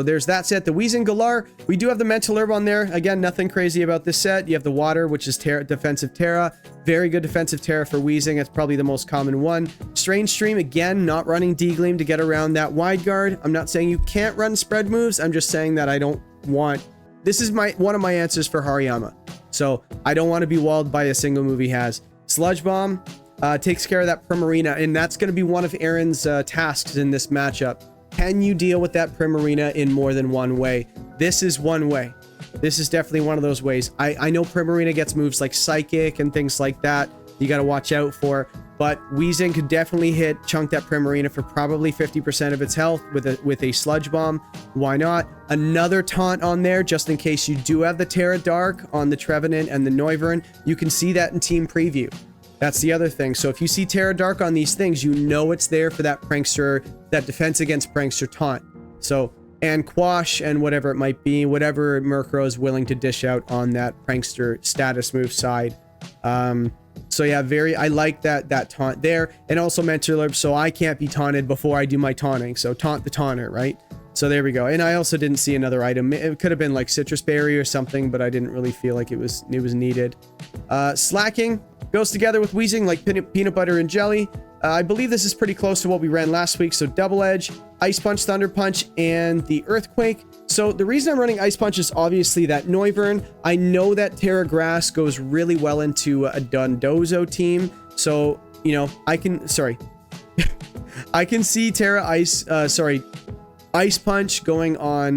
there's that set. The Weezing Galar, we do have the Mental Herb on there. Again, nothing crazy about this set. You have the Water, which is defensive Terra. Very good defensive Terra for Weezing. It's probably the most common one. Strange Stream, again, not running D-Gleam to get around that Wide Guard. I'm not saying you can't run spread moves. I'm just saying that I don't want... This is one of my answers for Hariyama. So I don't want to be walled by a single move he has. Sludge Bomb takes care of that Primarina, and that's going to be one of Aaron's tasks in this matchup. Can you deal with that Primarina in more than one way? This is one way. This is definitely one of those ways. I know Primarina gets moves like Psychic and things like that you got to watch out for, but Weezing could definitely chunk that Primarina for probably 50% of its health with a Sludge Bomb. Why not? Another taunt on there, just in case you do have the Terra Dark on the Trevenant and the Noivern. You can see that in Team Preview. That's the other thing. So if you see Terra Dark on these things, you know it's there for that Prankster, that defense against Prankster taunt. So, and Quash and whatever it might be, whatever Murkrow is willing to dish out on that Prankster status move side. So yeah, I like that taunt there. And also Mental Herb, so I can't be taunted before I do my taunting. So taunt the taunter, right? So there we go. And I also didn't see another item. It could have been like Citrus Berry or something, but I didn't really feel like it was needed. Slacking goes together with Weezing like peanut butter and jelly. I believe this is pretty close to what we ran last week. So Double Edge, Ice Punch, Thunder Punch, and the Earthquake. So the reason I'm running Ice Punch is obviously that Noivern. I know that Terra Grass goes really well into a Dondozo team. So, you know, I can see Terra Ice Punch going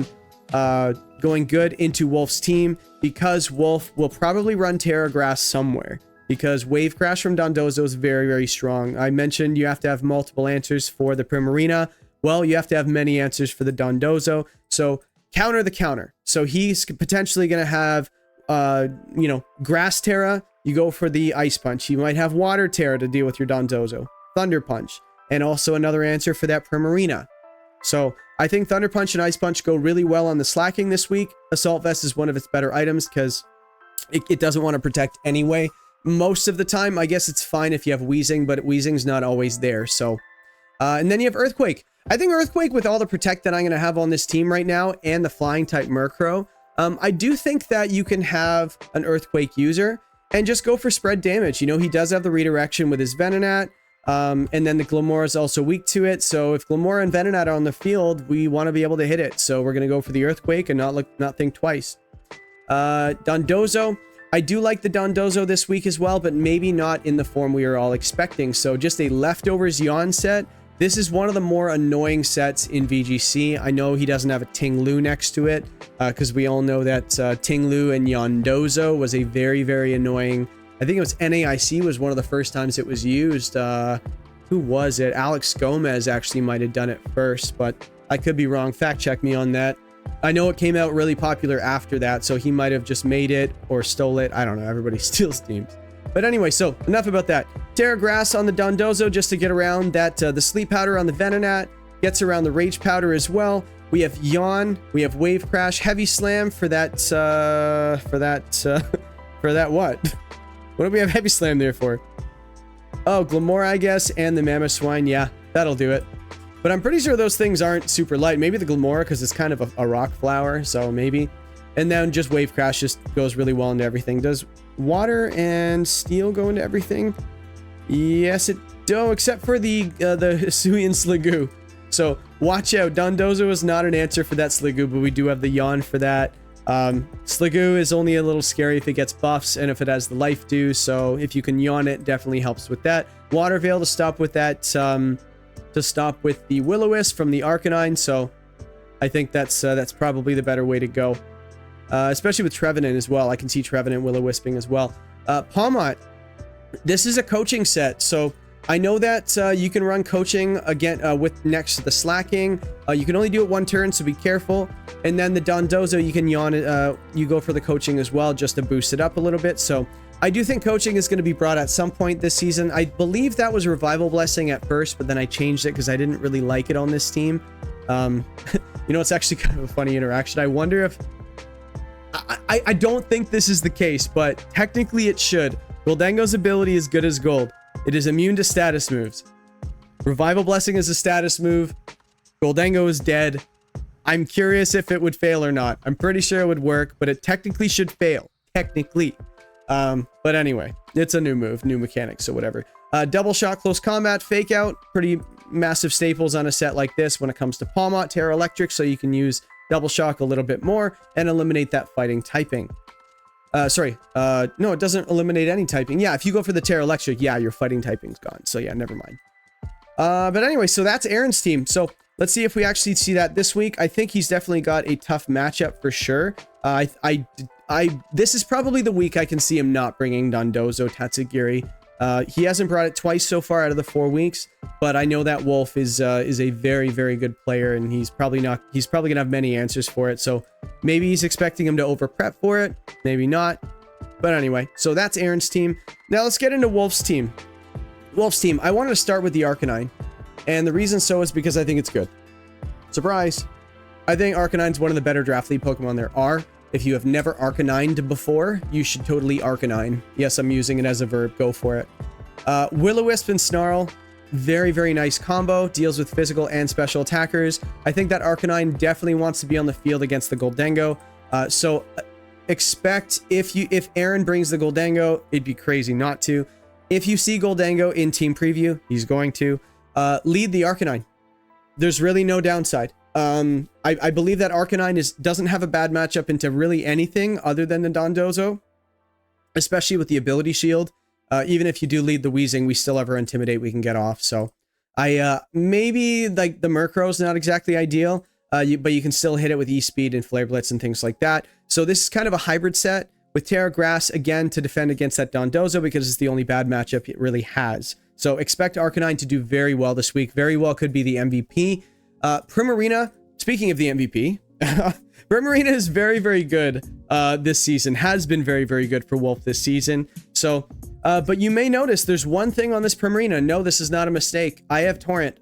good into Wolf's team, because Wolf will probably run Terra Grass somewhere, because Wave Crash from Dondozo is very, very strong. I mentioned you have to have multiple answers for the Primarina. Well, you have to have many answers for the Dondozo. So counter the counter. So he's potentially going to have, Grass Terra. You go for the Ice Punch. You might have Water Terra to deal with your Dondozo. Thunder Punch. and also another answer for that Primarina. So I think Thunder Punch and Ice Punch go really well on the slacking this week. Assault Vest is one of its better items because it doesn't want to protect anyway. Most of the time, I guess it's fine if you have Wheezing, but Wheezing's not always there. So, and then you have Earthquake. I think Earthquake, with all the protect that I'm going to have on this team right now and the flying type Murkrow, I do think that you can have an Earthquake user and just go for spread damage. You know, he does have the redirection with his Venonat, and then the Glimmora is also weak to it. So if Glimmora and Venonat are on the field, we want to be able to hit it. So we're going to go for the Earthquake and not think twice. Dondozo. I do like the Dondozo this week as well, but maybe not in the form we are all expecting. So just a leftovers Yawn set. This is one of the more annoying sets in VGC. I know he doesn't have a Ting-Lu next to it, because we all know that Ting-Lu and Yondozo was a very, very annoying. I think it was NAIC was one of the first times it was used. Who was it? Alex Gomez actually might have done it first, but I could be wrong. Fact check me on that. I know it came out really popular after that, so he might have just made it or stole it. I don't know. Everybody steals teams. But anyway, so enough about that. Terra Grass on the Dondozo just to get around that. The Sleep Powder on the Venonat gets around the Rage Powder as well. We have Yawn. We have Wave Crash. Heavy Slam for that. For that what? What do we have Heavy Slam there for? Oh, Glimmora, I guess, and the Mamoswine. Yeah, that'll do it. But I'm pretty sure those things aren't super light. Maybe the Glimmora, because it's kind of a rock flower, so maybe. And then just Wave Crash just goes really well into everything. Does Water and Steel go into everything? Yes, it do, except for the Hisuian Sliggoo. So watch out. Dondozo is not an answer for that Sliggoo, but we do have the Yawn for that. Sliggoo is only a little scary if it gets buffs and if it has the Life Dew, so if you can Yawn it, definitely helps with that. Water Veil to stop with that, to stop with the Will-O-Wisp from the Arcanine, so I think that's probably the better way to go. Especially with Trevenant as well. I can see Trevenant Will-O-Wisping as well. Palmot, this is a coaching set, so I know that you can run coaching again with next to the slacking. You can only do it one turn, so be careful. And then the Dondozo, you can Yawn it. You go for the coaching as well, just to boost it up a little bit. So I do think coaching is going to be brought at some point this season. I believe that was Revival Blessing at first, but then I changed it because I didn't really like it on this team. You know, it's actually kind of a funny interaction. I wonder if... I don't think this is the case, but technically it should. Goldango's ability is good as gold. It is immune to status moves. Revival Blessing is a status move. Goldango is dead. I'm curious if it would fail or not. I'm pretty sure it would work, but it technically should fail. Technically. But anyway, it's a new move, new mechanic, so whatever. Double Shot, Close Combat, Fake Out. Pretty massive staples on a set like this when it comes to Palmot, Terra Electric, so you can use Double Shock a little bit more and eliminate that fighting typing. No, it doesn't eliminate any typing. Yeah, if you go for the Terra Electric, yeah, your fighting typing's gone. So yeah, never mind. But anyway, so that's Aaron's team. So let's see if we actually see that this week. I think he's definitely got a tough matchup for sure. This is probably the week I can see him not bringing Dondozo Tatsugiri. He hasn't brought it twice so far out of the 4 weeks, but I know that Wolf is a very, very good player, and he's probably gonna have many answers for it. So maybe he's expecting him to over prep for it, maybe not. But anyway, so that's Aaron's team. Now let's get into Wolf's team. Wolf's team, I wanted to start with the Arcanine, and the reason so is because I think it's good. Surprise! I think Arcanine's one of the better Draft League Pokemon there are. If you have never Arcanined before, you should totally Arcanine. Yes, I'm using it as a verb. Go for it. Will-O-Wisp and Snarl. Very, very nice combo. Deals with physical and special attackers. I think that Arcanine definitely wants to be on the field against the Goldango. So expect if Aaron brings the Goldango, it'd be crazy not to. If you see Goldango in team preview, he's going to lead the Arcanine. There's really no downside. I believe that Arcanine doesn't have a bad matchup into really anything other than the Dondozo, especially with the ability shield. Even if you do lead the Wheezing, we still have our Intimidate we can get off. So maybe like the Murkrow's not exactly ideal, but you can still hit it with E-Speed and Flare Blitz and things like that. So this is kind of a hybrid set with Terra Grass, again, to defend against that Dondozo because it's the only bad matchup it really has. So expect Arcanine to do very well this week. Very well could be the MVP. Primarina, speaking of the MVP, Primarina is very, very good this season. Has been very, very good for Wolf this season. So But you may notice there's one thing on this Primarina. No, this is not a mistake. I have Torrent.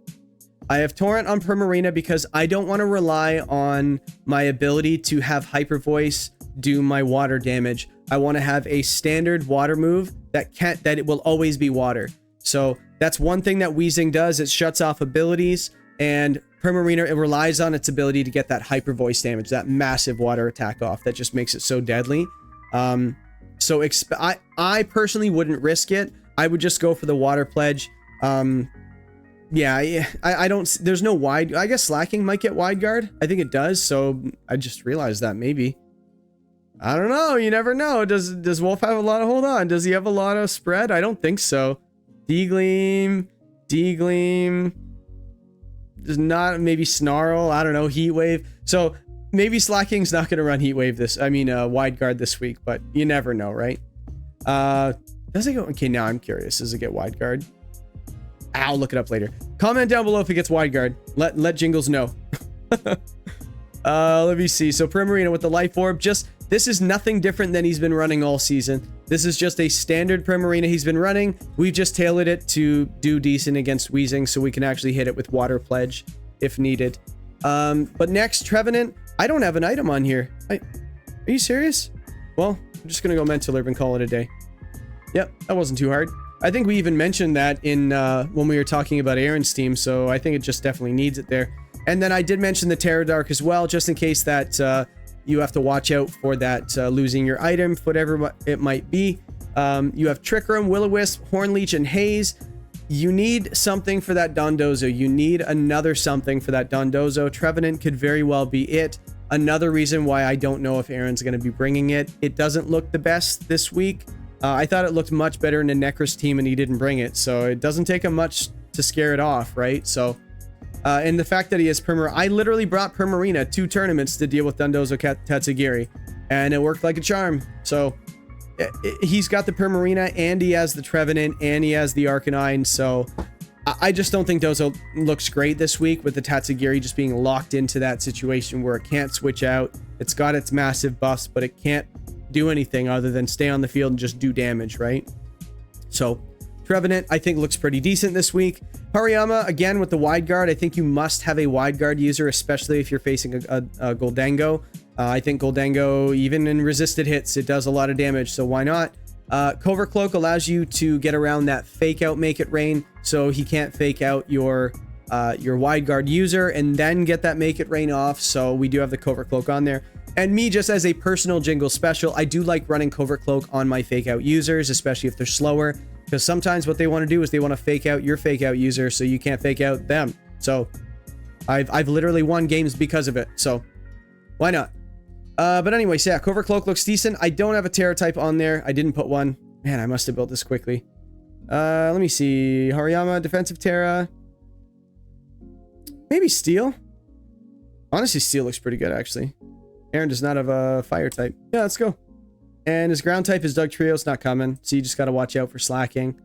I have Torrent on Primarina because I don't want to rely on my ability to have Hyper Voice do my water damage. I want to have a standard water move that it will always be water. So that's one thing that Weezing does. It shuts off abilities, and Primarina, it relies on its ability to get that Hyper Voice damage, that massive water attack off that just makes it so deadly. So I personally wouldn't risk it. I would just go for the water pledge. Yeah, I don't, there's no wide, I guess Slacking might get wide guard. I think it does. So I just realized that maybe. I don't know. You never know. Does Wolf have a lot of, hold on. Does he have a lot of spread? I don't think so. D-Gleam. Does not, maybe Snarl. I don't know. Heat Wave. So maybe Slacking's not going to run Heat Wave wide guard this week, but you never know, right? Does it go? Okay, now I'm curious. Does it get wide guard? I'll look it up later. Comment down below if it gets wide guard. Let Jingles know. Let me see. So Primarina with the Life Orb, this is nothing different than he's been running all season. This is just a standard Primarina he's been running. We've just tailored it to do decent against Weezing, so we can actually hit it with Water Pledge if needed. But next, Trevenant. I don't have an item on here. Are you serious? Well, I'm just gonna go Mental Herb and call it a day. Yep, that wasn't too hard. I think we even mentioned that in when we were talking about Aaron's team, so I think it just definitely needs it there. And then I did mention the Terror Dark as well, just in case that you have to watch out for that losing your item, whatever it might be. You have Trick Room, Will-O-Wisp, Hornleech, and Haze. You need something for that Dondozo. You need another something for that Dondozo. Trevenant could very well be it. Another reason why I don't know if Aaron's going to be bringing it. It doesn't look the best this week. I thought it looked much better in the Nekra's team, and he didn't bring it. So it doesn't take him much to scare it off, right? So, and the fact that he has I literally brought Primarina 2 tournaments to deal with Dondozo Tatsugiri, and it worked like a charm. So he's got the Primarina, and he has the Trevenant, and he has the Arcanine. So I just don't think Dozo looks great this week with the Tatsugiri just being locked into that situation where it can't switch out. It's got its massive buffs, but it can't do anything other than stay on the field and just do damage, right? So Trevenant, I think, looks pretty decent this week. Hariyama, again, with the wide guard. I think you must have a wide guard user, especially if you're facing a Goldango. I think Goldango, even in resisted hits, it does a lot of damage, so why not? Covert Cloak allows you to get around that fake out Make It Rain, so he can't fake out your wide guard user and then get that Make It Rain off, so we do have the Covert Cloak on there. And me, just as a personal Jingle special, I do like running Covert Cloak on my fake out users, especially if they're slower, because sometimes what they want to do is they want to fake out your fake out user so you can't fake out them. So I've literally won games because of it, so why not? But anyways, yeah, Covert Cloak looks decent. I don't have a Terra type on there. I didn't put one. Man, I must have built this quickly. Let me see. Hariyama, defensive Terra. Maybe Steel. Honestly, Steel looks pretty good, actually. Aaron does not have a fire type. Yeah, let's go. And his ground type is Doug Trio's not coming, so you just got to watch out for Slacking.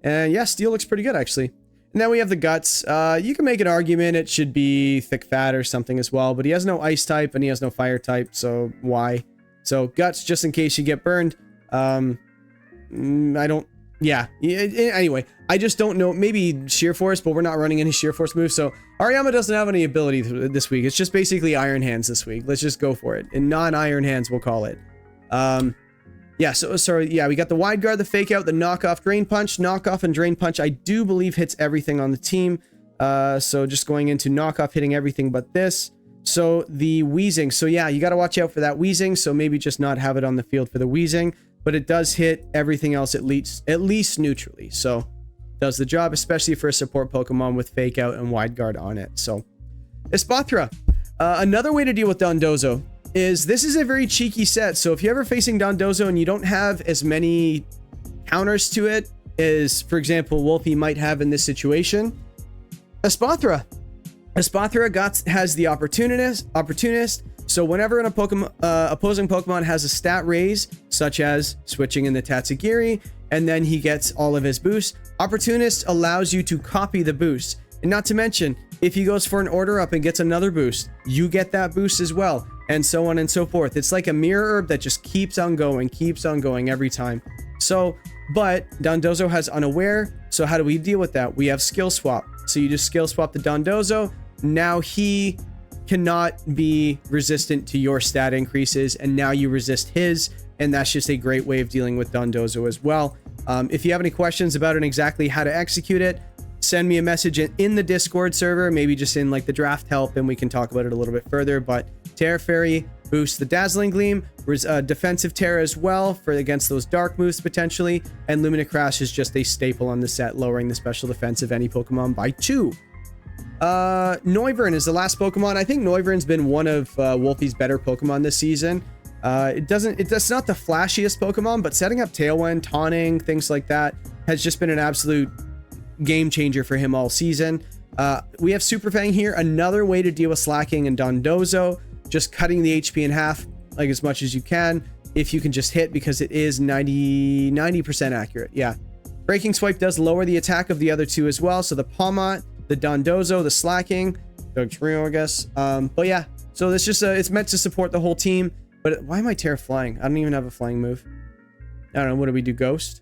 And yeah, Steel looks pretty good, actually. And then we have the Guts. You can make an argument it should be Thick Fat or something as well, but he has no Ice type and he has no Fire type, so why? So Guts, just in case you get burned. I don't... Yeah. Anyway, I just don't know. Maybe Sheer Force, but we're not running any Sheer Force moves, so Hariyama doesn't have any ability this week. It's just basically Iron Hands this week. Let's just go for it. In non-Iron Hands, we'll call it. Yeah, so yeah, we got the wide guard, the fake out, the knockoff, Drain Punch. Knockoff and Drain Punch, I do believe, hits everything on the team. So just going into knockoff, hitting everything but this. So the Weezing. So yeah, you got to watch out for that Weezing. So maybe just not have it on the field for the Weezing. But it does hit everything else at least neutrally. So does the job, especially for a support Pokemon with fake out and wide guard on it. So Espathra. Another way to deal with Dondozo is this is a very cheeky set. So if you're ever facing Dondozo and you don't have as many counters to it as, for example, Wolfey might have in this situation, Espathra has the opportunist. So whenever an opposing Pokemon has a stat raise, such as switching in the Tatsugiri, and then he gets all of his boosts, Opportunist allows you to copy the boost. And not to mention, if he goes for an order up and gets another boost, you get that boost as well, and so on and so forth. It's like a mirror herb that just keeps on going every time. So But Dondozo has Unaware, so how do we deal with that? We have Skill Swap. So you just Skill Swap the Dondozo. Now he cannot be resistant to your stat increases, and now you resist his, and that's just a great way of dealing with Dondozo as well. If you have any questions about it, exactly how to execute it, send me a message in the Discord server, maybe just in like the draft help, and we can talk about it a little bit further. But Terra Fairy boosts the Dazzling Gleam, defensive Terra as well for against those dark moves potentially, and Lumina Crash is just a staple on the set, lowering the special defense of any Pokemon by 2. Noivern is the last Pokemon. I think Noivern's been one of Wolfey's better Pokemon this season. It's not the flashiest Pokemon, but setting up Tailwind, taunting, things like that has just been an absolute game changer for him all season. We have Super Fang here, another way to deal with slacking and Dondozo, just cutting the HP in half like as much as you can if you can just hit, because it is 90% accurate. Yeah, Breaking Swipe does lower the attack of the other two as well, so the Palmot, the Dondozo, the slacking, Dugtrio, I guess. But yeah, so it's just it's meant to support the whole team. But why am I Terra flying? I don't even have a flying move. I don't know. What do we do? Ghost?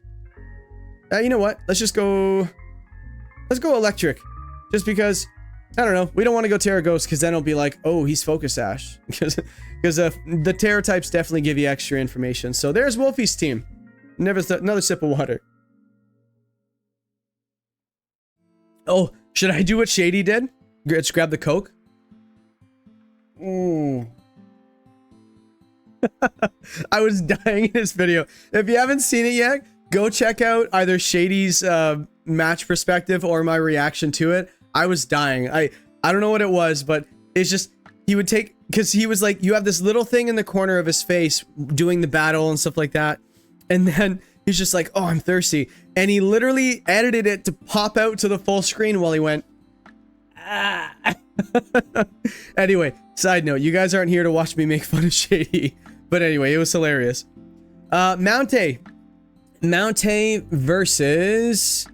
You know what? Let's go electric. Just because, I don't know. We don't want to go Terra Ghost because then it'll be like, oh, he's Focus Sash. Because the Terra types definitely give you extra information. So there's Wolfey's team. Another sip of water. Oh, should I do what Shady did? Just grab the Coke? I was dying in this video. If you haven't seen it yet, go check out either Shady's match perspective or my reaction to it. I was dying. I don't know what it was, but it's just, he would take, because he was like, you have this little thing in the corner of his face doing the battle and stuff like that, and then he's just like, oh, I'm thirsty, and he literally edited it to pop out to the full screen while he went, ah. Anyway, side note, you guys aren't here to watch me make fun of Shady, but anyway, it was hilarious. Mountaih versus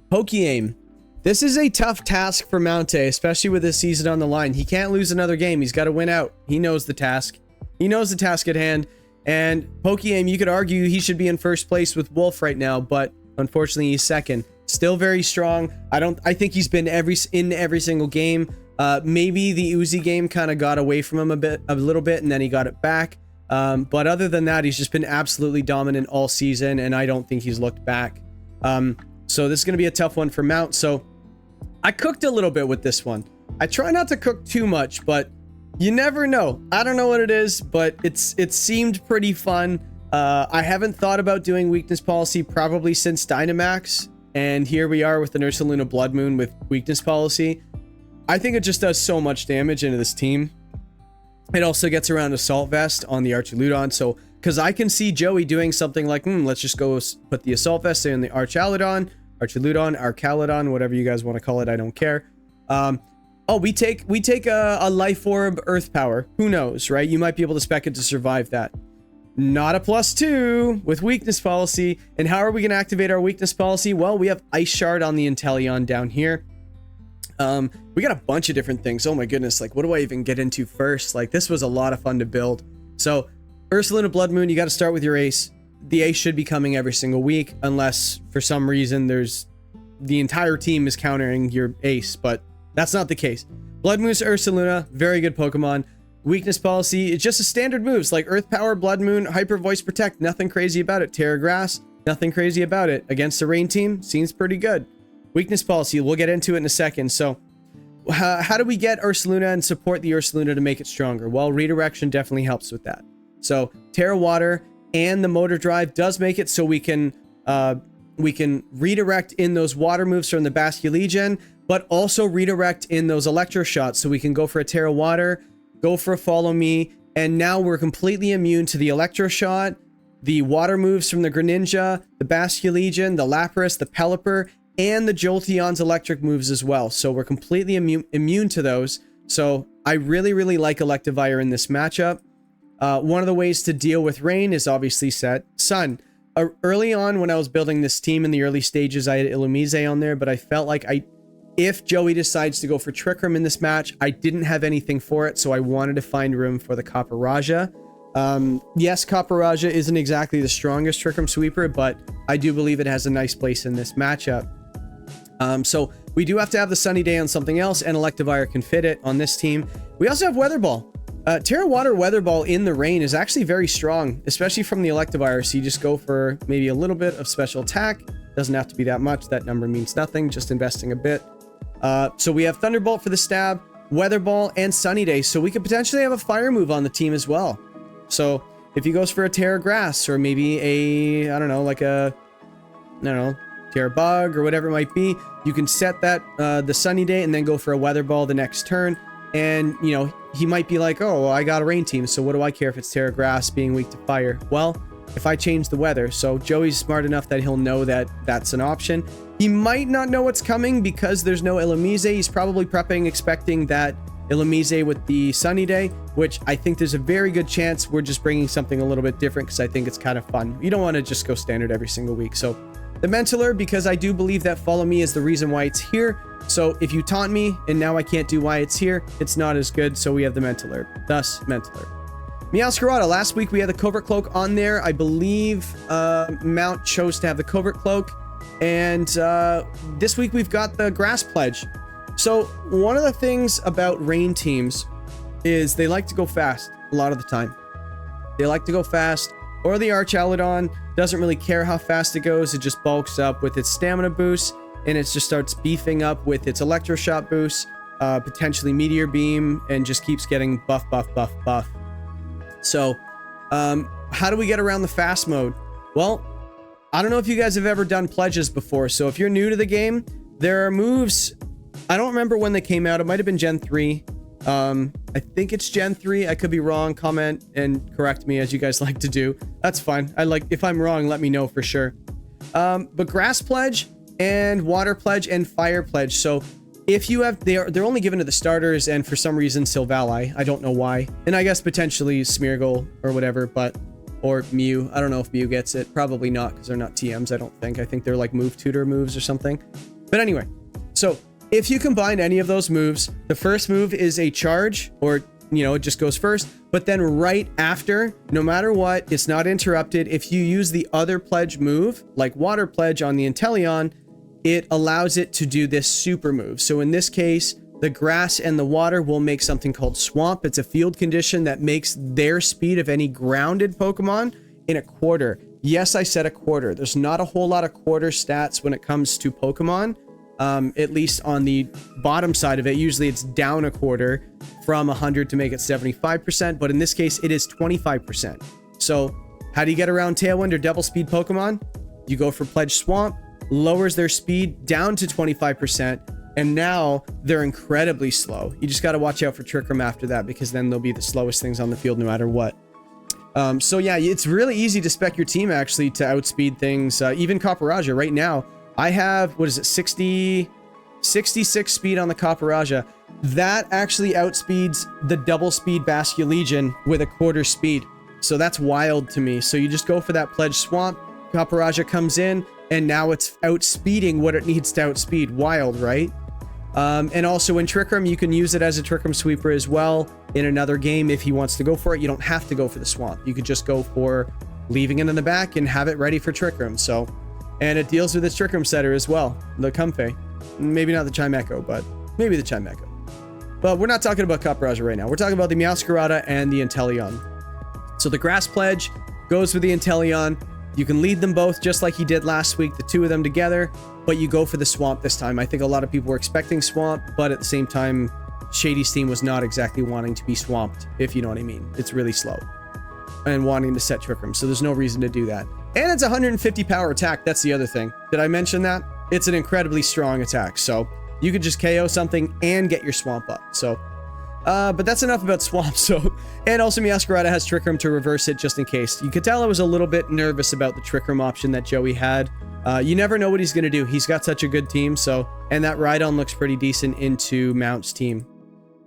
Pokeaim. This is a tough task for Mountaih, especially with this season on the line. He can't lose another game. He's got to win out. He knows the task. He knows the task at hand. And Pokeaim, you could argue he should be in first place with Wolf right now, but unfortunately he's second. Still very strong. I think he's been in every single game. Maybe the Uzi game kind of got away from him a little bit, and then he got it back. But other than that, he's just been absolutely dominant all season, and I don't think he's looked back. So this is going to be a tough one for Mount. So I cooked a little bit with this one. I try not to cook too much, but you never know. I don't know what it is, but it seemed pretty fun. I haven't thought about doing weakness policy probably since Dynamax, and here we are with the Ursaluna Blood Moon with weakness policy. I think it just does so much damage into this team. It also gets around Assault Vest on the Archaludon, so because I can see Joey doing something like, let's just go put the Assault Vest in the Archaludon, whatever you guys want to call it, I don't care. Oh, we take a Life Orb Earth Power. Who knows, right? You might be able to spec it to survive that. Not a +2 with weakness policy. And how are we going to activate our weakness policy? Well, we have Ice Shard on the Inteleon down here. We got a bunch of different things. Oh my goodness, like what do I even get into first? Like this was a lot of fun to build. So Ursaluna Blood Moon, you got to start with your ace. The ace should be coming every single week, unless for some reason the entire team is countering your ace, but that's not the case. Blood Moon's Ursaluna, very good Pokemon. Weakness policy, it's just a standard moves like Earth Power, Blood Moon, Hyper Voice Protect, nothing crazy about it. Terra Grass, nothing crazy about it. Against the Rain team, seems pretty good. Weakness policy, we'll get into it in a second. So how do we get Ursaluna and support the Ursaluna to make it stronger? Well, redirection definitely helps with that. So Terra Water and the Motor Drive does make it so we can redirect in those water moves from the Basculegion, but also redirect in those Electro Shots. So we can go for a Terra Water, go for a Follow Me, and now we're completely immune to the Electro Shot, the water moves from the Greninja, the Basculegion, the Lapras, the Pelipper, and the Jolteon's electric moves as well. So we're completely immune to those. So I really, really like Electivire in this matchup. One of the ways to deal with rain is obviously set Sun. Early on when I was building this team in the early stages, I had Illumise on there, but I felt like if Joey decides to go for Trick Room in this match, I didn't have anything for it, so I wanted to find room for the Copper Raja. Yes, Copperajah isn't exactly the strongest Trick Room Sweeper, but I do believe it has a nice place in this matchup. So we do have to have the Sunny Day on something else, and Electivire can fit it on this team. We also have Weather Ball. Terra Water Weather Ball in the rain is actually very strong, especially from the Electivire. So you just go for maybe a little bit of special attack. Doesn't have to be that much. That number means nothing, just investing a bit. So we have Thunderbolt for the stab, Weather Ball, and Sunny Day. So we could potentially have a fire move on the team as well. So if he goes for a Terra Grass or maybe a, I don't know, like a, I don't know, Terra Bug or whatever it might be, you can set that the Sunny Day and then go for a Weather Ball the next turn. And, you know, he might be like, oh, well, I got a Rain team, so what do I care if it's Terra Grass being weak to fire? Well, if I change the weather. So Joey's smart enough that he'll know that that's an option. He might not know what's coming because there's no Illumise. He's probably prepping, expecting that Illumise with the Sunny Day, which I think there's a very good chance we're just bringing something a little bit different because I think it's kind of fun. You don't want to just go standard every single week. So the Mentaler, because I do believe that Follow Me is the reason why it's here. So if you taunt me and now I can't do why it's here, it's not as good. So we have the Mentaler, thus Mentaler. Meowscarada, last week we had the Covert Cloak on there. I believe Mount chose to have the Covert Cloak. And this week we've got the Grass Pledge. So one of the things about rain teams is they like to go fast a lot of the time. They like to go fast, or the Archaludon doesn't really care how fast it goes. It just bulks up with its stamina boost, and it just starts beefing up with its Electro Shot boost, potentially Meteor Beam, and just keeps getting buff. So how do we get around the fast mode? Well, I don't know if you guys have ever done pledges before. So if you're new to the game, there are moves. I don't remember when they came out. It might have been Gen 3. I think it's Gen 3. I could be wrong. Comment and correct me as you guys like to do. That's fine. If I'm wrong, let me know for sure. But Grass Pledge and Water Pledge and Fire Pledge. So if you have, they're only given to the starters, and for some reason Silvally. I don't know why. And I guess potentially Smeargle or whatever, or Mew. I don't know if Mew gets it. Probably not, because they're not TMs, I don't think. I think they're like move tutor moves or something. But anyway, so if you combine any of those moves, the first move is a charge, or, you know, it just goes first. But then right after, no matter what, it's not interrupted. If you use the other pledge move, like Water Pledge on the Inteleon, it allows it to do this super move. So in this case, the grass and the water will make something called Swamp. It's a field condition that makes their speed of any grounded Pokemon in a quarter. Yes, I said a quarter. There's not a whole lot of quarter stats when it comes to Pokemon, at least on the bottom side of it. Usually it's down a quarter from 100 to make it 75%, but in this case, it is 25%. So how do you get around Tailwind or double speed Pokemon? You go for Pledge Swamp, lowers their speed down to 25%, and now they're incredibly slow. You just got to watch out for Trick Room after that, because then they'll be the slowest things on the field no matter what. So yeah, it's really easy to spec your team actually to outspeed things. Even Copperajah right now, I have, what is it, 66 speed on the Copperajah. That actually outspeeds the double speed Basculegion with a quarter speed. So that's wild to me. So you just go for that Pledge Swamp, Copperajah comes in, and now it's outspeeding what it needs to outspeed. Wild, right? And also in Trick Room, you can use it as a Trick Room sweeper as well in another game if he wants to go for it. You don't have to go for the Swamp. You could just go for leaving it in the back and have it ready for Trick Room. So, and it deals with its Trick Room setter as well, the Comfey. Maybe not the Chimecho, but maybe the Chimecho. But we're not talking about Copperajah right now. We're talking about the Meowscarada and the Inteleon. So the Grass Pledge goes with the Inteleon. You can lead them both just like he did last week, the two of them together, but you go for the Swamp this time. I think a lot of people were expecting Swamp, but at the same time, Shady's team was not exactly wanting to be swamped, if you know what I mean. It's really slow and wanting to set Trick Room, so there's no reason to do that. And it's 150 power attack. That's the other thing. Did I mention that? It's an incredibly strong attack, so you could just KO something and get your Swamp up. So, but that's enough about Swamp. So, and also Meowscarada has Trick Room to reverse it just in case. You could tell I was a little bit nervous about the Trick Room option that Joey had. You never know what he's going to do. He's got such a good team. So, and that Rhydon looks pretty decent into Mount's team.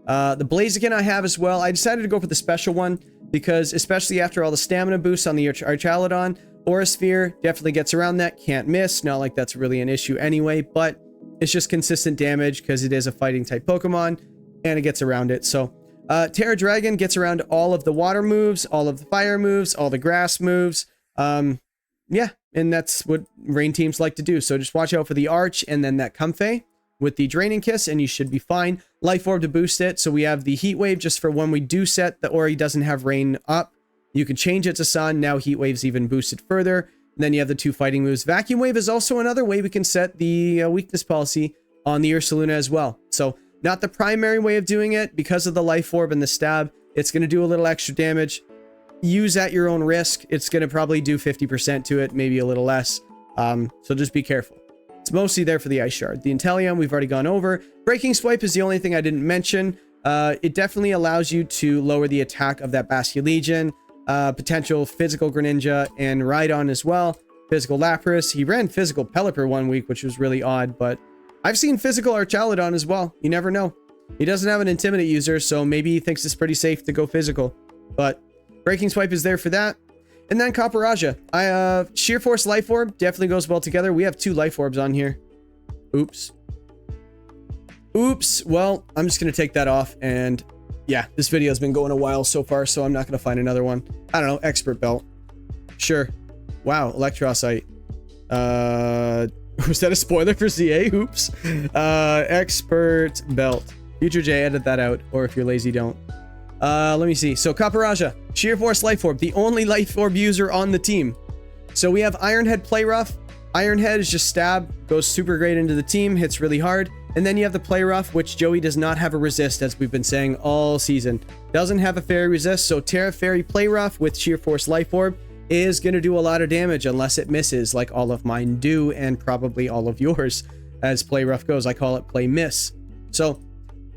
The Blaziken I have as well. I decided to go for the special one because especially after all the stamina boosts on the Archaludon, Aura Sphere definitely gets around that. Can't miss. Not like that's really an issue anyway, but it's just consistent damage because it is a fighting type Pokemon and it gets around it. So Terra Dragon gets around all of the water moves, all of the fire moves, all the grass moves. Yeah, and that's what rain teams like to do. So just watch out for the Arch and then that Comfey with the Draining Kiss, and you should be fine. Life Orb to boost it. So we have the Heat Wave just for when we do set the Ori doesn't have rain up. You can change it to Sun. Now Heat Wave's even boosted further. And then you have the 2 fighting moves. Vacuum Wave is also another way we can set the weakness policy on the Ursaluna as well. So not the primary way of doing it because of the Life Orb and the Stab. It's going to do a little extra damage. Use at your own risk. It's going to probably do 50% to it, maybe a little less. So just be careful. It's mostly there for the Ice Shard. The Inteleon we've already gone over. Breaking Swipe is the only thing I didn't mention. It definitely allows you to lower the attack of that Basculegion. Potential physical Greninja and Rhydon as well. Physical Lapras. He ran physical Pelipper one week, which was really odd, but I've seen physical Archaludon as well. You never know. He doesn't have an Intimidate user, so maybe he thinks it's pretty safe to go physical. But Breaking Swipe is there for that. And then Copperajah. Sheer Force Life Orb definitely goes well together. We have 2 Life Orbs on here. Oops. Oops. Well, I'm just going to take that off. And yeah, this video has been going a while so far, so I'm not going to find another one. I don't know. Expert Belt. Sure. Wow. Electrocyte. Was that a spoiler for ZA? Oops. Expert Belt. Future J, edit that out. Or if you're lazy, don't. Let me see. So Copperajah, Sheer Force Life Orb, the only Life Orb user on the team. So we have Ironhead Play Rough. Ironhead is just stab, goes super great into the team, hits really hard. And then you have the Play Rough, which Joey does not have a resist, as we've been saying all season. Doesn't have a fairy resist, so Terra Fairy Play Rough with Sheer Force Life Orb is going to do a lot of damage unless it misses, like all of mine do, and probably all of yours as Play Rough goes. I call it Play Miss. So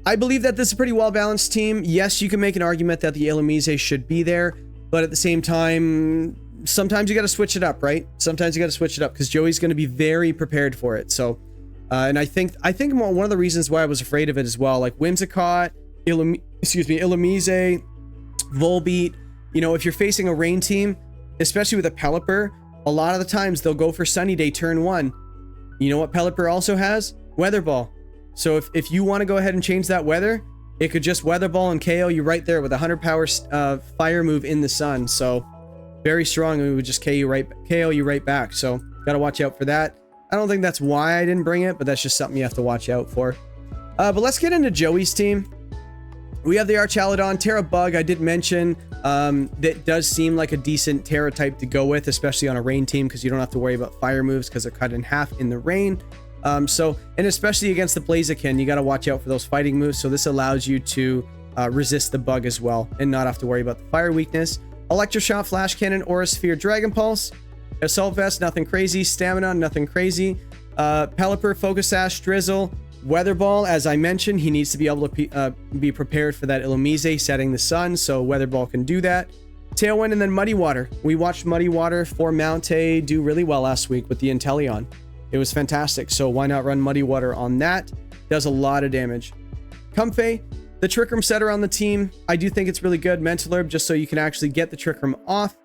I believe that this is a pretty well-balanced team. Yes, you can make an argument that the Illumise should be there, but at the same time, sometimes you got to switch it up, right? Sometimes you got to switch it up because Joey's going to be very prepared for it. So, and I think one of the reasons why I was afraid of it as well, like Whimsicott, Illumise, Volbeat, you know, if you're facing a rain team, especially with a Pelipper, a lot of the times they'll go for Sunny Day turn 1. You know what Pelipper also has? Weather Ball. So if you want to go ahead and change that weather, it could just Weather Ball and KO you right there with a 100 power fire move in the sun. So very strong, and we would just KO you right back. So got to watch out for that. I don't think that's why I didn't bring it, but that's just something you have to watch out for. But let's get into Joey's team. We have the Archaludon, Terra Bug. I did mention that does seem like a decent Terra type to go with, especially on a rain team, because you don't have to worry about fire moves because they're cut in half in the rain. And especially against the Blaziken, you got to watch out for those fighting moves. So this allows you to resist the bug as well and not have to worry about the fire weakness. Electroshot, Flash Cannon, Aura Sphere, Dragon Pulse. Assault Vest, nothing crazy. Stamina, nothing crazy. Pelipper, Focus Sash, Drizzle. Weather Ball, as I mentioned, he needs to be able to be prepared for that Illumise setting the sun, so Weather Ball can do that. Tailwind, and then Muddy Water. We watched Muddy Water for Mountaih do really well last week with the Inteleon. It was fantastic, so why not run Muddy Water on that? Does a lot of damage. Comfey, the Trick Room setter on the team. I do think it's really good. Mental Herb, just so you can actually get the Trick Room off.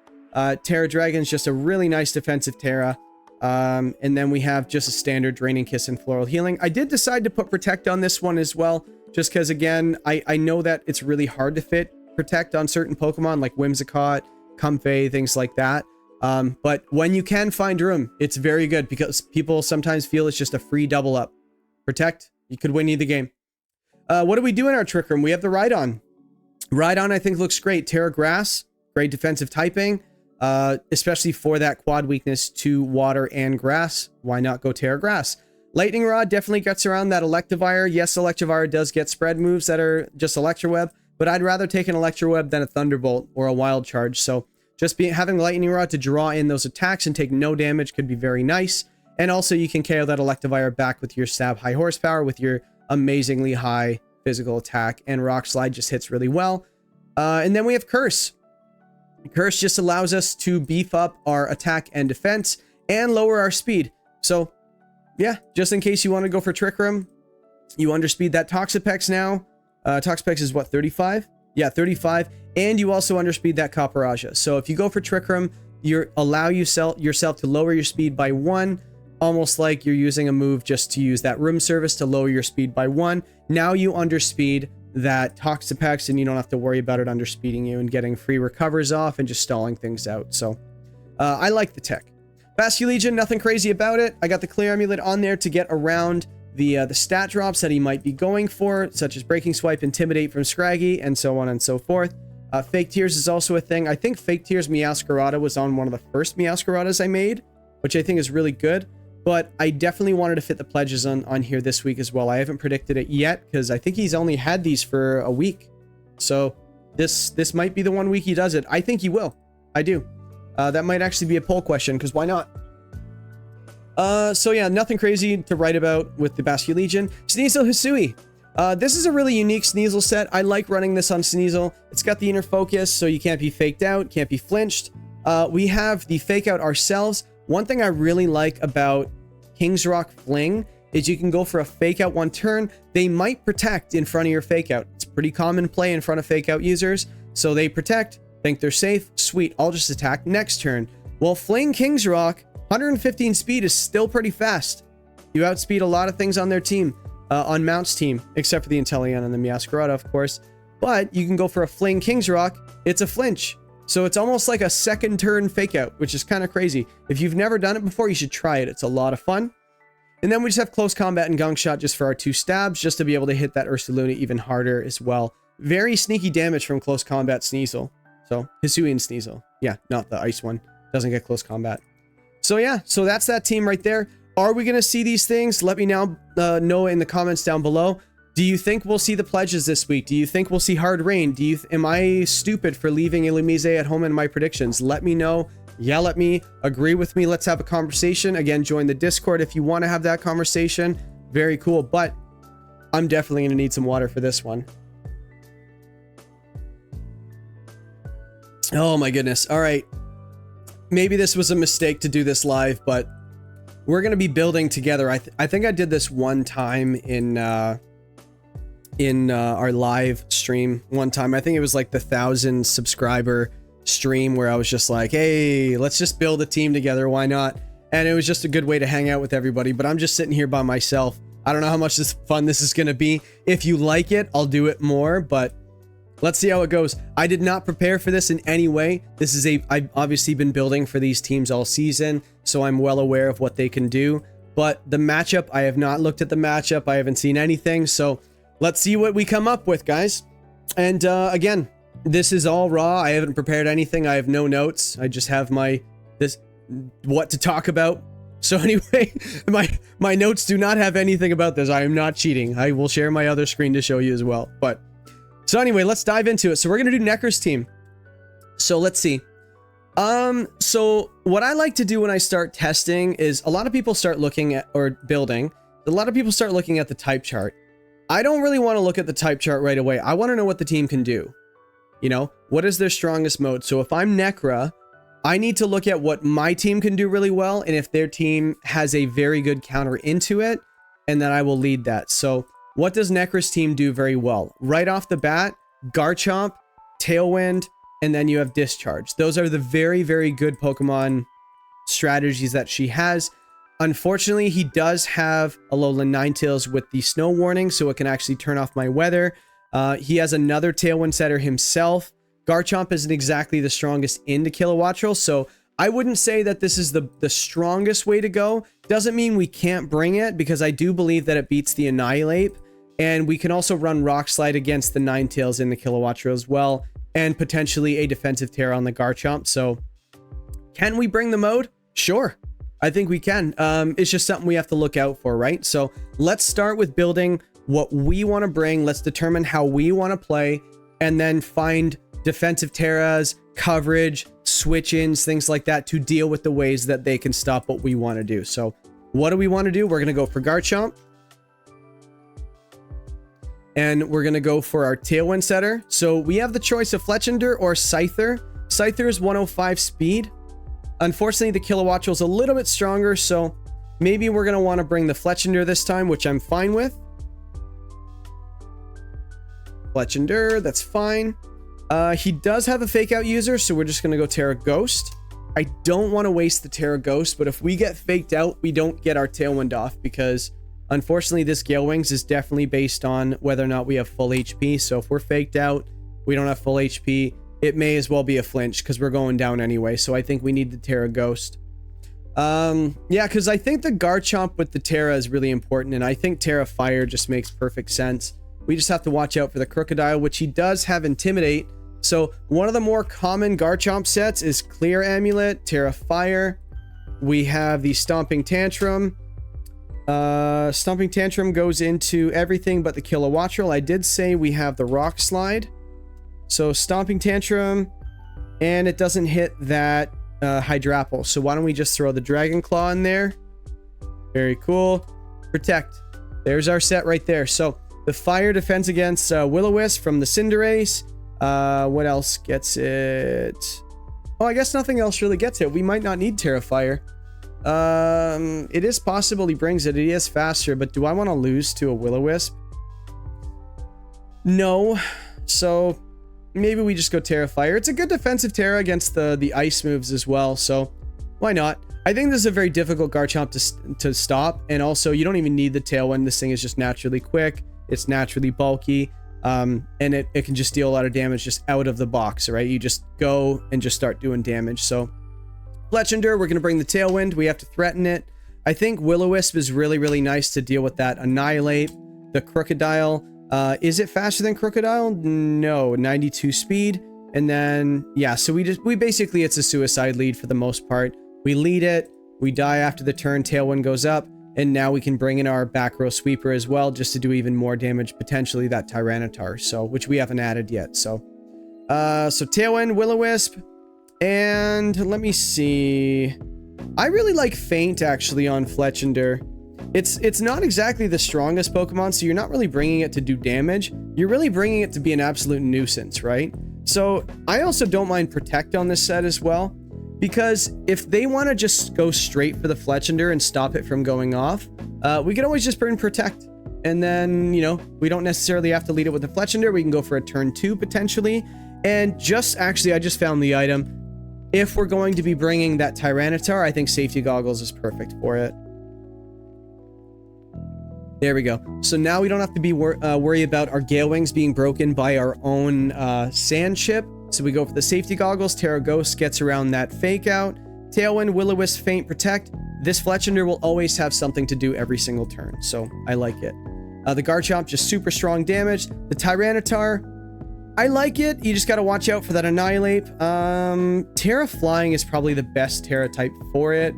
Terra Dragon's just a really nice defensive Terra. And then we have just a standard Draining Kiss and Floral Healing. I did decide to put Protect on this one as well, just because, again, I know that it's really hard to fit Protect on certain Pokemon like Whimsicott, Comfey, things like that. But when you can find room, it's very good because people sometimes feel it's just a free double up. Protect, you could win you the game. What do we do in our Trick Room? We have the Rhydon. Rhydon, I think, looks great. Terra Grass, great defensive typing. Especially for that quad weakness to water and grass. Why not go Terra Grass? Lightning Rod definitely gets around that Electivire. Yes, Electivire does get spread moves that are just Electroweb, but I'd rather take an Electroweb than a Thunderbolt or a Wild Charge. So just having Lightning Rod to draw in those attacks and take no damage could be very nice. And also you can KO that Electivire back with your Stab High Horsepower with your amazingly high physical attack, and Rock Slide just hits really well. And then we have Curse. Curse just allows us to beef up our attack and defense and lower our speed. So yeah, just in case you want to go for Trick Room, you underspeed that Toxapex now. Toxapex is what, 35? Yeah, 35. And you also underspeed that Copperajah. So if you go for Trick Room, you allow yourself to lower your speed by 1, almost like you're using a move just to use that room service to lower your speed by 1. Now you underspeed that Toxapex, and you don't have to worry about it underspeeding you and getting free recovers off and just stalling things out. So I like the tech. Basculegion, nothing crazy about it. I got the clear amulet on there to get around the stat drops that he might be going for, such as Breaking Swipe, Intimidate from Scraggy, and so on and so forth. Fake Tears is also a thing. I think Fake Tears Meowscarada was on one of the first Meowscaradas I made, which I think is really good. But I definitely wanted to fit the pledges on here this week as well. I haven't predicted it yet because I think he's only had these for a week. So this might be the 1 week he does it. I think he will. I do. That might actually be a poll question because why not? So yeah, nothing crazy to write about with the Basculegion. Sneasel Hisui. This is a really unique Sneasel set. I like running this on Sneasel. It's got the inner focus, so you can't be faked out, can't be flinched. We have the fake out ourselves. One thing I really like about King's Rock Fling is you can go for a fake out 1 turn. They might protect in front of your fake out. It's pretty common play in front of fake out users. So they protect, think they're safe. Sweet, I'll just attack next turn. Well, Fling King's Rock, 115 speed is still pretty fast. You outspeed a lot of things on their team, on Mount's team, except for the Inteleon and the Meowscarada, of course. But you can go for a Fling King's Rock. It's a flinch. So it's almost like a second turn fake out, which is kind of crazy. If you've never done it before, you should try it. It's a lot of fun. And then we just have Close Combat and Gunk Shot just for our 2 stabs, just to be able to hit that Ursaluna even harder as well. Very sneaky damage from Close Combat Sneasel. So Hisui and Sneasel. Yeah, not the ice one. Doesn't get Close Combat. So yeah, so that's that team right there. Are we going to see these things? Let me now know in the comments down below. Do you think we'll see the pledges this week? Do you think we'll see Hard Rain? Am I stupid for leaving Illumise at home in my predictions? Let me know. Yell at me. Agree with me. Let's have a conversation. Again, join the Discord if you want to have that conversation. Very cool. But I'm definitely going to need some water for this one. Oh my goodness. All right. Maybe this was a mistake to do this live, but we're going to be building together. I think I did this one time in our live stream one time. I think it was like the 1,000 subscriber stream where I was just like, hey, let's just build a team together. Why not? And it was just a good way to hang out with everybody. But I'm just sitting here by myself. I don't know how much fun this is going to be. If you like it, I'll do it more, but let's see how it goes. I did not prepare for this in any way. I've obviously been building for these teams all season, so I'm well aware of what they can do. But the matchup, I have not looked at the matchup. I haven't seen anything. So let's see what we come up with, guys. And again, this is all raw. I haven't prepared anything. I have no notes. I just have what to talk about. So anyway, my notes do not have anything about this. I am not cheating. I will share my other screen to show you as well. But so anyway, let's dive into it. So we're going to do Nekkra's team. So let's see. So what I like to do when I start testing is a lot of people start looking at, or building, a lot of people start looking at the type chart. I don't really want to look at the type chart right away. I want to know what the team can do. You know, what is their strongest mode? So if I'm Nekkra, I need to look at what my team can do really well, and if their team has a very good counter into it, and then I will lead that. So what does Nekkra's team do very well? Right off the bat, Garchomp, Tailwind, and then you have Discharge. Those are the very, very good Pokemon strategies that she has. Unfortunately, he does have Alolan Ninetales with the snow warning, so it can actually turn off my weather. He has another Tailwind setter himself. Garchomp isn't exactly the strongest into Kilowattrel, so I wouldn't say that this is the strongest way to go. Doesn't mean we can't bring it, because I do believe that it beats the Annihilate, and we can also run Rock Slide against the Ninetales in the Kilowattrel as well, and potentially a defensive Terra on the Garchomp. So can we bring the mode? Sure, I think we can. It's just something we have to look out for, right? So let's start with building what we want to bring. Let's determine how we want to play, and then find defensive Terras, coverage, switch-ins, things like that to deal with the ways that they can stop what we want to do. So what do we want to do? We're going to go for Garchomp. And we're going to go for our Tailwind setter. So we have the choice of Fletchinder or Scyther. Scyther is 105 speed. Unfortunately, the Kilowattrel is a little bit stronger, so maybe we're going to want to bring the Fletchinder this time, which I'm fine with. Fletchinder, that's fine. He does have a fake out user, so we're just going to go Terra Ghost. I don't want to waste the Terra Ghost, but if we get faked out, we don't get our Tailwind off, because Unfortunately, this Gale Wings is definitely based on whether or not we have full HP. So if we're faked out, we don't have full HP, it may as well be a flinch because we're going down anyway. So I think we need the Terra Ghost. Yeah, because I think the Garchomp with the Terra is really important, and I think Terra Fire just makes perfect sense. We just have to watch out for the Crocodile, which he does have Intimidate. So one of the more common Garchomp sets is Clear Amulet, Terra Fire. We have the Stomping Tantrum. Stomping Tantrum goes into everything but the Kilowattrel. I did say we have the Rock Slide. So Stomping Tantrum, and it doesn't hit that Hydrapple. So why don't we just throw the Dragon Claw in there? Very cool. Protect. There's our set right there. So the Fire defends against Will-O-Wisp from the Cinderace. What else gets it? Oh, I guess nothing else really gets it. We might not need Terra Fire. It is possible he brings it. He is faster, but do I want to lose to a Will-O-Wisp? No. So maybe we just go Terra Fire. It's a good defensive Terra against the ice moves as well, so why not? I think this is a very difficult Garchomp to stop, and also you don't even need the Tailwind. This thing is just naturally quick. It's naturally bulky, and it can just deal a lot of damage just out of the box, right? You just go and just start doing damage. So Fletchinder, we're going to bring the Tailwind. We have to threaten it. I think Will-O-Wisp is really, really nice to deal with that. Annihilate, the Crocodile. Is it faster than Crocodile? No, 92 speed. And then, yeah, so we basically, it's a suicide lead for the most part. We lead it, we die after the turn, Tailwind goes up, and now we can bring in our back row sweeper as well, just to do even more damage, potentially that Tyranitar, so, which we haven't added yet, so. So Tailwind, Will-O-Wisp, and let me see. I really like Feint, actually, on Fletchinder. It's not exactly the strongest Pokemon, so you're not really bringing it to do damage. You're really bringing it to be an absolute nuisance, right? So I also don't mind Protect on this set as well, because if they want to just go straight for the Fletchinder and stop it from going off, we can always just burn Protect. And then, you know, we don't necessarily have to lead it with the Fletchinder. We can go for a turn 2 potentially. And just actually, I just found the item. If we're going to be bringing that Tyranitar, I think Safety Goggles is perfect for it. There we go. So now we don't have to be worry about our Gale Wings being broken by our own Sand Chip. So we go for the Safety Goggles. Terra Ghost gets around that Fake Out. Tailwind, Will-O-Wisp, Feint, Protect. This Fletchinder will always have something to do every single turn. So I like it. The Garchomp, just super strong damage. The Tyranitar, I like it. You just got to watch out for that Annihilate. Terra Flying is probably the best Terra type for it.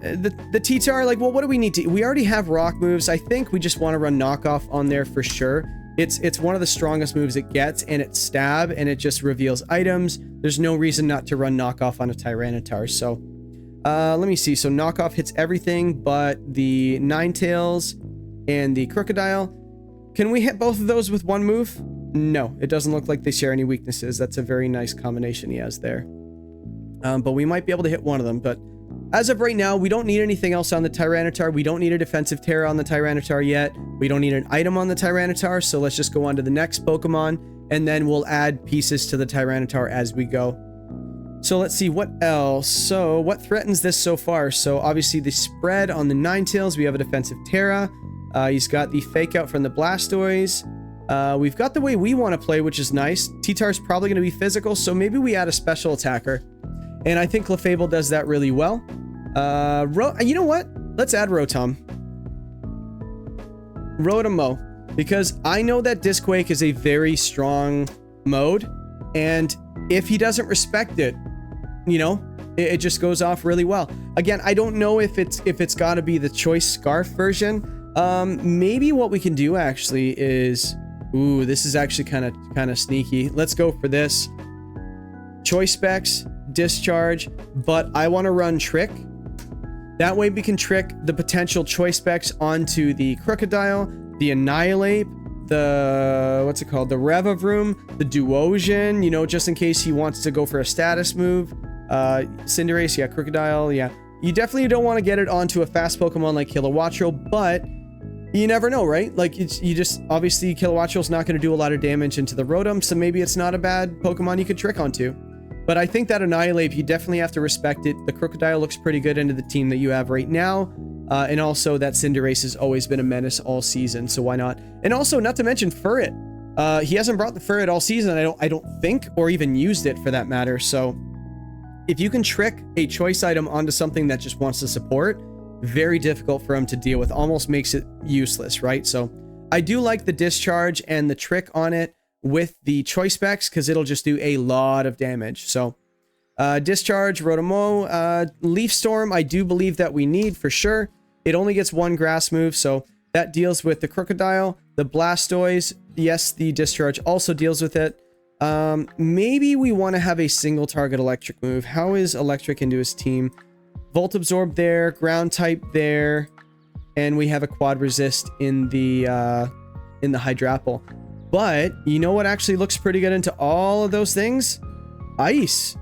The T-Tar, like, well, what do we need to... We already have rock moves. I think we just want to run knockoff on there for sure. It's one of the strongest moves it gets, and it's stab, and it just reveals items. There's no reason not to run knockoff on a Tyranitar. So, let me see. So, knockoff hits everything but the Ninetales and the Crocodile. Can we hit both of those with one move? No, it doesn't look like they share any weaknesses. That's a very nice combination he has there. But we might be able to hit one of them, but... As of right now, we don't need anything else on the Tyranitar. We don't need a defensive Terra on the Tyranitar yet. We don't need an item on the Tyranitar, so let's just go on to the next Pokemon, and then we'll add pieces to the Tyranitar as we go. So let's see, what else? So what threatens this so far? So obviously the spread on the Ninetales, we have a defensive Terra. He's got the Fake Out from the Blastoise. We've got the way we want to play, which is nice. T-Tar's probably going to be physical, so maybe we add a special attacker. And I think Clefable does that really well. You know what? Let's add Rotom. Rotom-o. Because I know that Disquake is a very strong mode. And if he doesn't respect it, you know, it just goes off really well. Again, I don't know if it's got to be the Choice Scarf version. Maybe what we can do actually is... Ooh, this is actually kind of sneaky. Let's go for this. Choice Specs, Discharge, but I want to run Trick. That way we can trick the potential Choice Specs onto the Crocodile, the Annihilate, the, what's it called? The Revavroom, the Duosion, you know, just in case he wants to go for a status move. Cinderace, yeah, Crocodile, yeah. You definitely don't want to get it onto a fast Pokemon like Kilowattrel, but you never know, right? Like, you just, obviously Kilowattrel's not going to do a lot of damage into the Rotom, so maybe it's not a bad Pokemon you could trick onto. But I think that Annihilate, you definitely have to respect it. The Crocodile looks pretty good into the team that you have right now. And also that Cinderace has always been a menace all season, so why not? And also, not to mention Furret. He hasn't brought the Furret all season, I don't think, or even used it for that matter. So if you can trick a choice item onto something that just wants to support, very difficult for him to deal with, almost makes it useless, right? So I do like the discharge and the trick on it with the choice specs, because it'll just do a lot of damage. So discharge, Rotomo, Leaf Storm, I do believe that we need for sure. It only gets one grass move, so that deals with the Crocodile. The Blastoise, yes, the discharge also deals with it. Maybe we want to have a single target electric move. How is electric into his team? Volt Absorb there, ground type there, and we have a quad resist in the Hydrapple. But you know what actually looks pretty good into all of those things? Ice.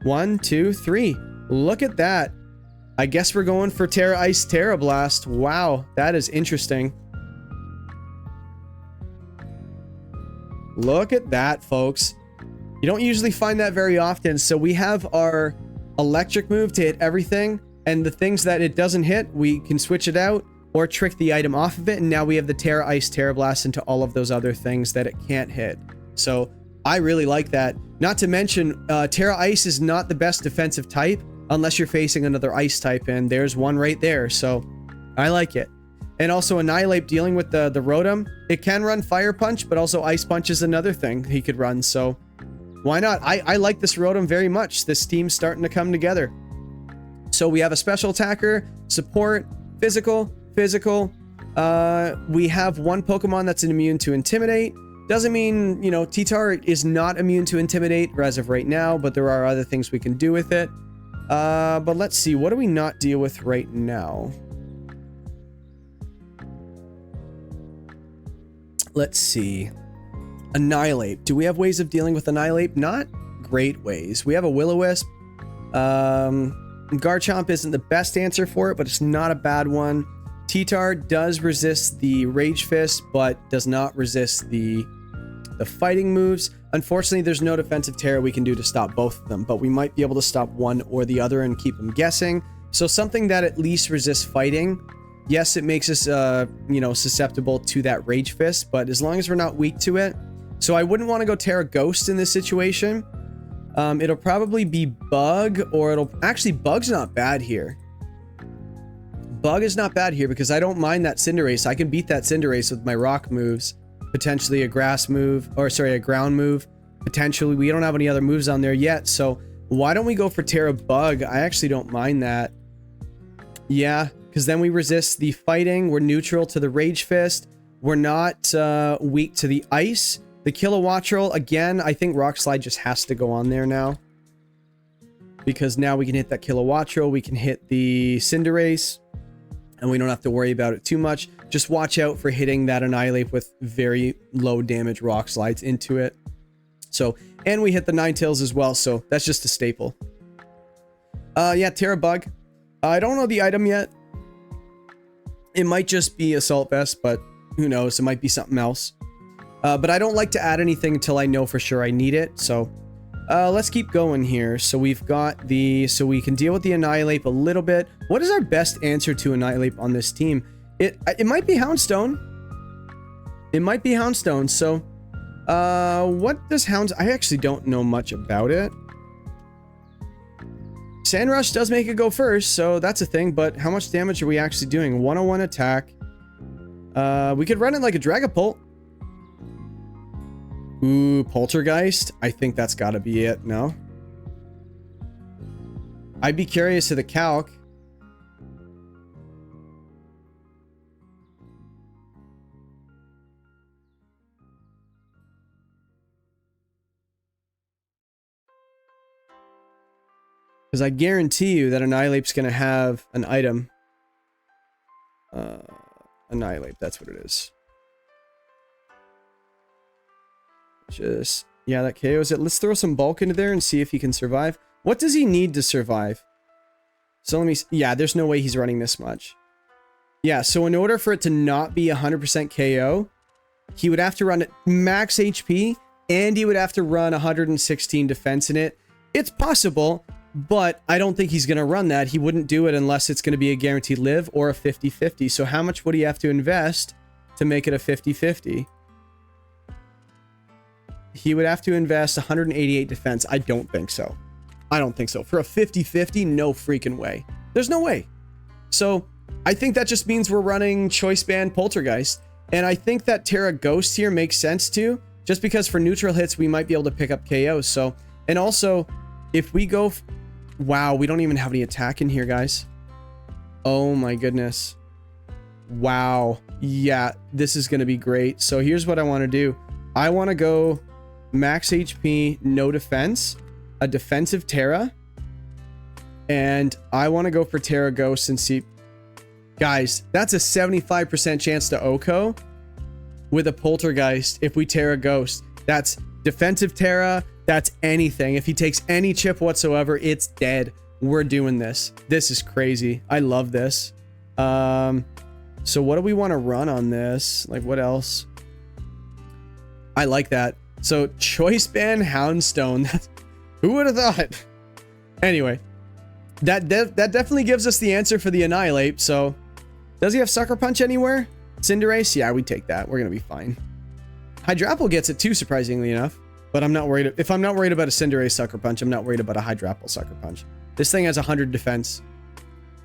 1, 2, 3. Look at that. I guess we're going for Terra Ice, Terra Blast. Wow, that is interesting. Look at that, folks. You don't usually find that very often. So we have our electric move to hit everything, and the things that it doesn't hit, we can switch it out or trick the item off of it, and now we have the Terra Ice, Terra Blast into all of those other things that it can't hit. So I really like that. Not to mention, Terra Ice is not the best defensive type unless you're facing another ice type, and there's one right there, so I like it. And also Annihilate dealing with the Rotom. It can run Fire Punch, but also Ice Punch is another thing he could run, so why not? I like this Rotom very much. This team's starting to come together. So we have a special attacker, support, physical. We have one Pokemon that's immune to Intimidate. Doesn't mean, you know, T-Tar is not immune to Intimidate as of right now, but there are other things we can do with it. But let's see, what do we not deal with right now? Let's see. Annihilate. Do we have ways of dealing with Annihilate? Not great ways. We have a Will-O-Wisp. Garchomp isn't the best answer for it, but it's not a bad one. T-Tar does resist the Rage Fist, but does not resist the fighting moves. Unfortunately, there's no defensive Terra we can do to stop both of them, but we might be able to stop one or the other and keep them guessing. So something that at least resists fighting. Yes, it makes us, you know, susceptible to that Rage Fist, but as long as we're not weak to it. So I wouldn't want to go Terra Ghost in this situation. It'll probably be Bug, or it'll... Actually, Bug's not bad here. Bug is not bad here because I don't mind that Cinderace. I can beat that Cinderace with my rock moves. Potentially a grass move, or sorry, a ground move. Potentially, we don't have any other moves on there yet, so why don't we go for Terra Bug? I actually don't mind that. Yeah, because then we resist the fighting. We're neutral to the Rage Fist. We're not weak to the ice. The Kilowattrel, again, I think Rock Slide just has to go on there now. Because now we can hit that Kilowattrel, we can hit the Cinderace, and we don't have to worry about it too much. Just watch out for hitting that Annihilate with very low damage Rock Slides into it. So, and we hit the Ninetales as well, so that's just a staple. Yeah, Terra Bug. I don't know the item yet. It might just be Assault Vest, but who knows? It might be something else. But I don't like to add anything until I know for sure I need it. So let's keep going here. So we've got the... So we can deal with the Annihilate a little bit. What is our best answer to Annihilate on this team? It might be Houndstone. It might be Houndstone. So what does I actually don't know much about it. Sandrush does make it go first, so that's a thing, but how much damage are we actually doing? 101 attack. We could run it like a Dragapult. Ooh, Poltergeist. I think that's gotta be it, no? I'd be curious to the calc. Because I guarantee you that Annihilate's going to have an item. Annihilate, that's what it is. Just, yeah, that KOs it. Let's throw some bulk into there and see if he can survive. What does he need to survive? So let me, yeah, there's no way he's running this much. Yeah, so in order for it to not be 100% KO, he would have to run at max HP, and he would have to run 116 defense in it. It's possible, But I don't think he's going to run that. He wouldn't do it unless it's going to be a guaranteed live or a 50-50. So how much would he have to invest to make it a 50-50? He would have to invest 188 defense. I don't think so. I don't think so. For a 50-50, no freaking way. There's no way. So I think that just means we're running Choice Band Poltergeist. And I think that Terra Ghost here makes sense too. Just because for neutral hits, we might be able to pick up KOs. So, and also, if we go... Wow, we don't even have any attack in here, guys. Oh my goodness. Wow. Yeah, this is going to be great. So here's what I want to do. I want to go max HP, no defense, a defensive Terra, and I want to go for Terra Ghost and see... Guys, that's a 75% chance to OHKO with a Poltergeist if we Terra Ghost. That's defensive Terra, that's anything. If he takes any chip whatsoever, it's dead. We're doing this. This is crazy. I love this. So what do we want to run on this? Like, what else? I like that. So, Choice Band Houndstone. Who would have thought? Anyway, that definitely gives us the answer for the Annihilate. So, does he have Sucker Punch anywhere? Cinderace? Yeah, we take that. We're going to be fine. Hydrapple gets it too, surprisingly enough. But I'm not worried. If I'm not worried about a Cinderace Sucker Punch, I'm not worried about a Hydrapple Sucker Punch. This thing has 100 defense.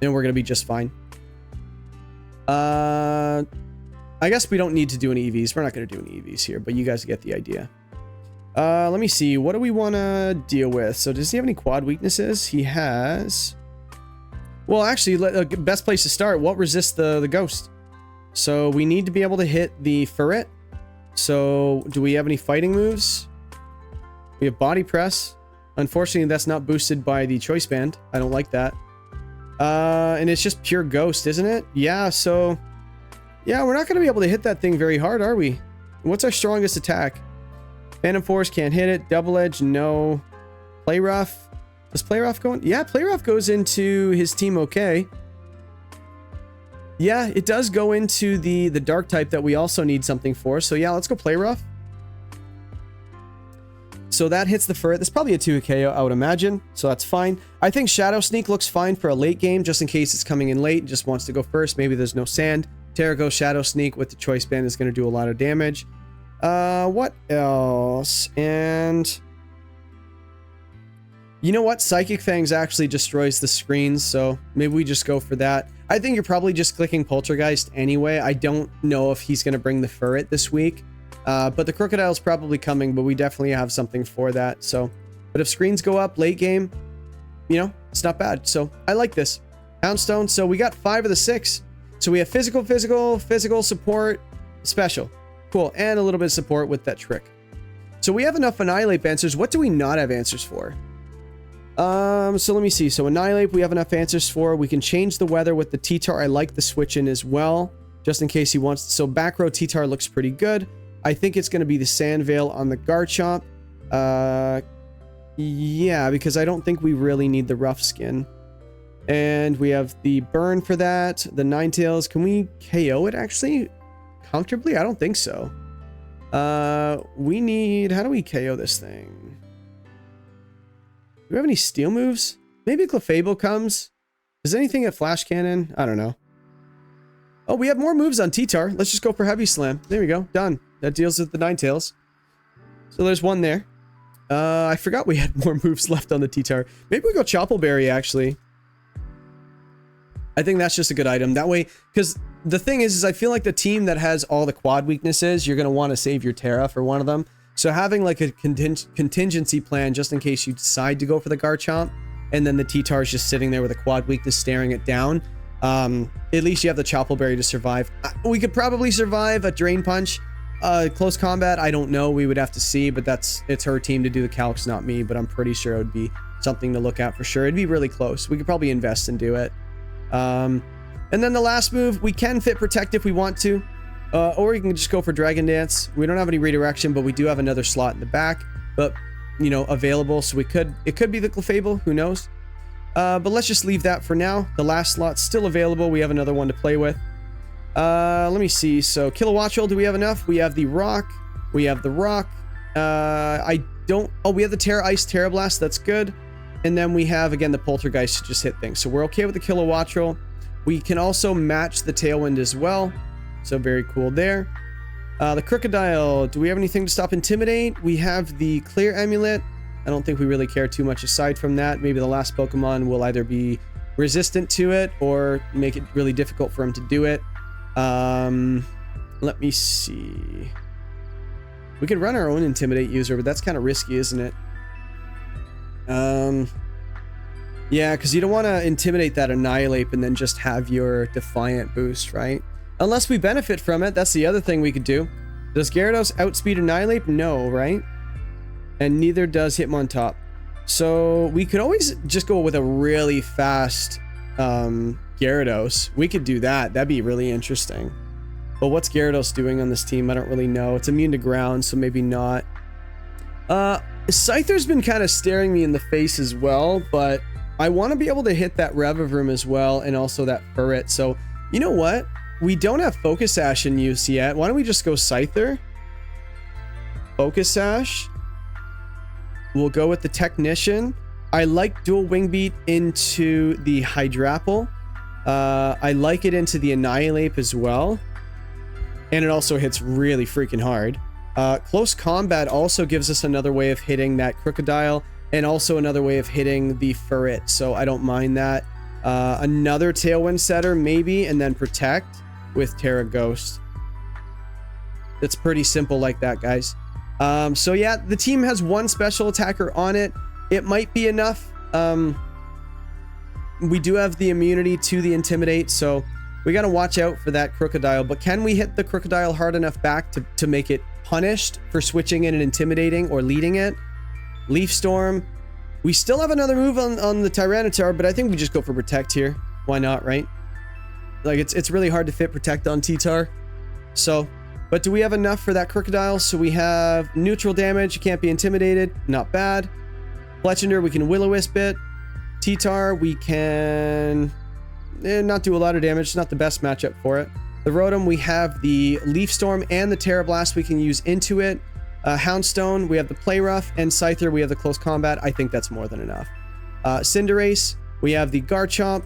And we're going to be just fine. I guess we don't need to do any EVs. We're not going to do any EVs here, but you guys get the idea. Let me see. What do we want to deal with? So does he have any quad weaknesses? He has... Well, actually, best place to start. What resists the ghost? So we need to be able to hit the Ferret. So do we have any fighting moves? We have Body Press. Unfortunately, that's not boosted by the Choice Band. I don't like that. And it's just pure Ghost, isn't it? Yeah, so... Yeah, we're not going to be able to hit that thing very hard, are we? What's our strongest attack? Phantom Force, can't hit it. Double Edge, no. Play Rough. Does Play Rough go in? Yeah, Play Rough goes into his team okay. Yeah, it does go into the Dark type that we also need something for. So yeah, let's go Play Rough. So that hits the Ferret. That's probably a 2 KO, I would imagine. So that's fine. I think Shadow Sneak looks fine for a late game, just in case it's coming in late and just wants to go first. Maybe there's no sand. Terra Ghost Shadow Sneak with the Choice Band is going to do a lot of damage. What else? And... You know what? Psychic Fangs actually destroys the screens, so maybe we just go for that. I think you're probably just clicking Poltergeist anyway. I don't know if he's going to bring the Ferret this week. But the Crocodile's probably coming, but we definitely have something for that. So, but if screens go up late game, you know, it's not bad. So I like this. Houndstone. So we got 5 of the 6. So we have physical, support, special. Cool. And a little bit of support with that trick. So we have enough Annihilate answers. What do we not have answers for? So let me see. So Annihilate, we have enough answers for. We can change the weather with the T-Tar. I like the switch in as well, just in case he wants. So back row T-Tar looks pretty good. I think it's going to be the Sand Veil on the Garchomp. Yeah, because I don't think we really need the Rough Skin. And we have the Burn for that. The Ninetales. Can we KO it actually comfortably? I don't think so. We need... How do we KO this thing? Do we have any steel moves? Maybe Clefable comes. Is anything at Flash Cannon? I don't know. Oh, we have more moves on T-Tar. Let's just go for Heavy Slam. There we go. Done. That deals with the Ninetales. So there's one there. I forgot we had more moves left on the T-Tar. Maybe we go Choppleberry, actually. I think that's just a good item. That way, because the thing is I feel like the team that has all the quad weaknesses, you're going to want to save your Terra for one of them. So having like a contingency plan just in case you decide to go for the Garchomp, and then the T-Tar is just sitting there with a quad weakness staring it down. At least you have the Choppleberry to survive. We could probably survive a Drain Punch. Close combat, I don't know. We would have to see, but it's her team to do the calcs, not me. But I'm pretty sure it would be something to look at for sure. It'd be really close. We could probably invest and do it. And then the last move, we can fit Protect if we want to. Or you can just go for Dragon Dance. We don't have any redirection, but we do have another slot in the back. But, you know, available. So it could be the Clefable. Who knows? But let's just leave that for now. The last slot's still available. We have another one to play with. Let me see. So Kilowattrel, do we have enough? We have the Rock. We have the Rock. Oh, we have the Terra Ice Terra Blast. That's good. And then we have, again, the Poltergeist to just hit things. So we're okay with the Kilowattrel. We can also match the Tailwind as well. So very cool there. The Crocodile, do we have anything to stop Intimidate? We have the Clear Amulet. I don't think we really care too much aside from that. Maybe the last Pokemon will either be resistant to it or make it really difficult for him to do it. Let me see. We could run our own Intimidate user, but that's kind of risky, isn't it? Yeah, because you don't want to Intimidate that Annihilate and then just have your Defiant boost, right? Unless we benefit from it. That's the other thing we could do. Does Gyarados outspeed Annihilate? No, right? And neither does Hitmontop. So we could always just go with a really fast Gyarados. We could do that. That'd be really interesting. But what's Gyarados doing on this team? I don't really know. It's immune to ground, so maybe not. Scyther's been kind of staring me in the face as well, but I want to be able to hit that Revavroom as well, and also that Furret. So, you know what? We don't have Focus Sash in use yet. Why don't we just go Scyther? Focus Sash. We'll go with the Technician. I like Dual Wing Beat into the Hydrapple. I like it into the Annihilate as well. And it also hits really freaking hard. Close Combat also gives us another way of hitting that Crocodile, and also another way of hitting the Furret, so I don't mind that. Another Tailwind Setter, maybe, and then Protect with Terra Ghost. It's pretty simple like that, guys. So yeah, the team has one special attacker on it. It might be enough. We do have the immunity to the Intimidate, so we got to watch out for that Crocodile. But can we hit the Crocodile hard enough back to make it punished for switching in and intimidating or leading it? Leaf Storm. We still have another move on the Tyranitar, but I think we just go for Protect here. Why not, right? Like, it's really hard to fit Protect on T-Tar. So, but do we have enough for that Crocodile? So we have neutral damage, can't be intimidated, not bad. Fletchinder, we can Will-O-Wisp it. T-Tar, we can not do a lot of damage. It's not the best matchup for it. The Rotom, we have the Leaf Storm and the Terra Blast we can use into it. Houndstone, we have the Play Rough, and Scyther, we have the Close Combat. I think that's more than enough. Cinderace, we have the Garchomp,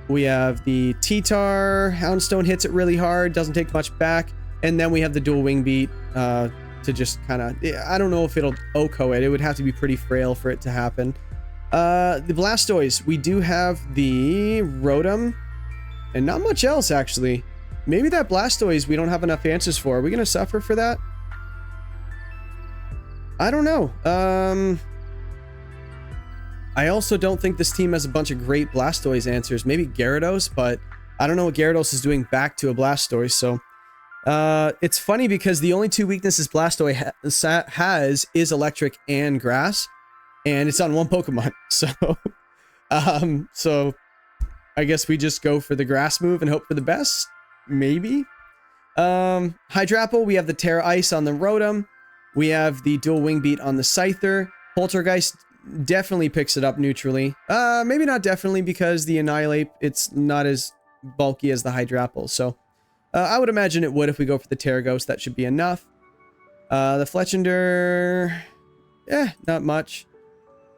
we have the T-Tar. Houndstone hits it really hard, doesn't take much back, and then we have the Dual Wing Beat to just kind of, I don't know if it'll OHKO it. It would have to be pretty frail for it to happen. The Blastoise, we do have the Rotom, and not much else, actually. Maybe that Blastoise we don't have enough answers for. Are we going to suffer for that? I don't know. I also don't think this team has a bunch of great Blastoise answers. Maybe Gyarados, but I don't know what Gyarados is doing back to a Blastoise, so... it's funny because the only two weaknesses Blastoise has is Electric and Grass, and it's on one Pokemon, so... so I guess we just go for the Grass move and hope for the best? Maybe? Hydrapple, we have the Terra Ice on the Rotom. We have the Dual Wing Beat on the Scyther. Poltergeist definitely picks it up neutrally. Maybe not definitely, because the Annihilate, it's not as bulky as the Hydrapple. So I would imagine it would if we go for the Terra Ghost. That should be enough. The Fletchinder, not much.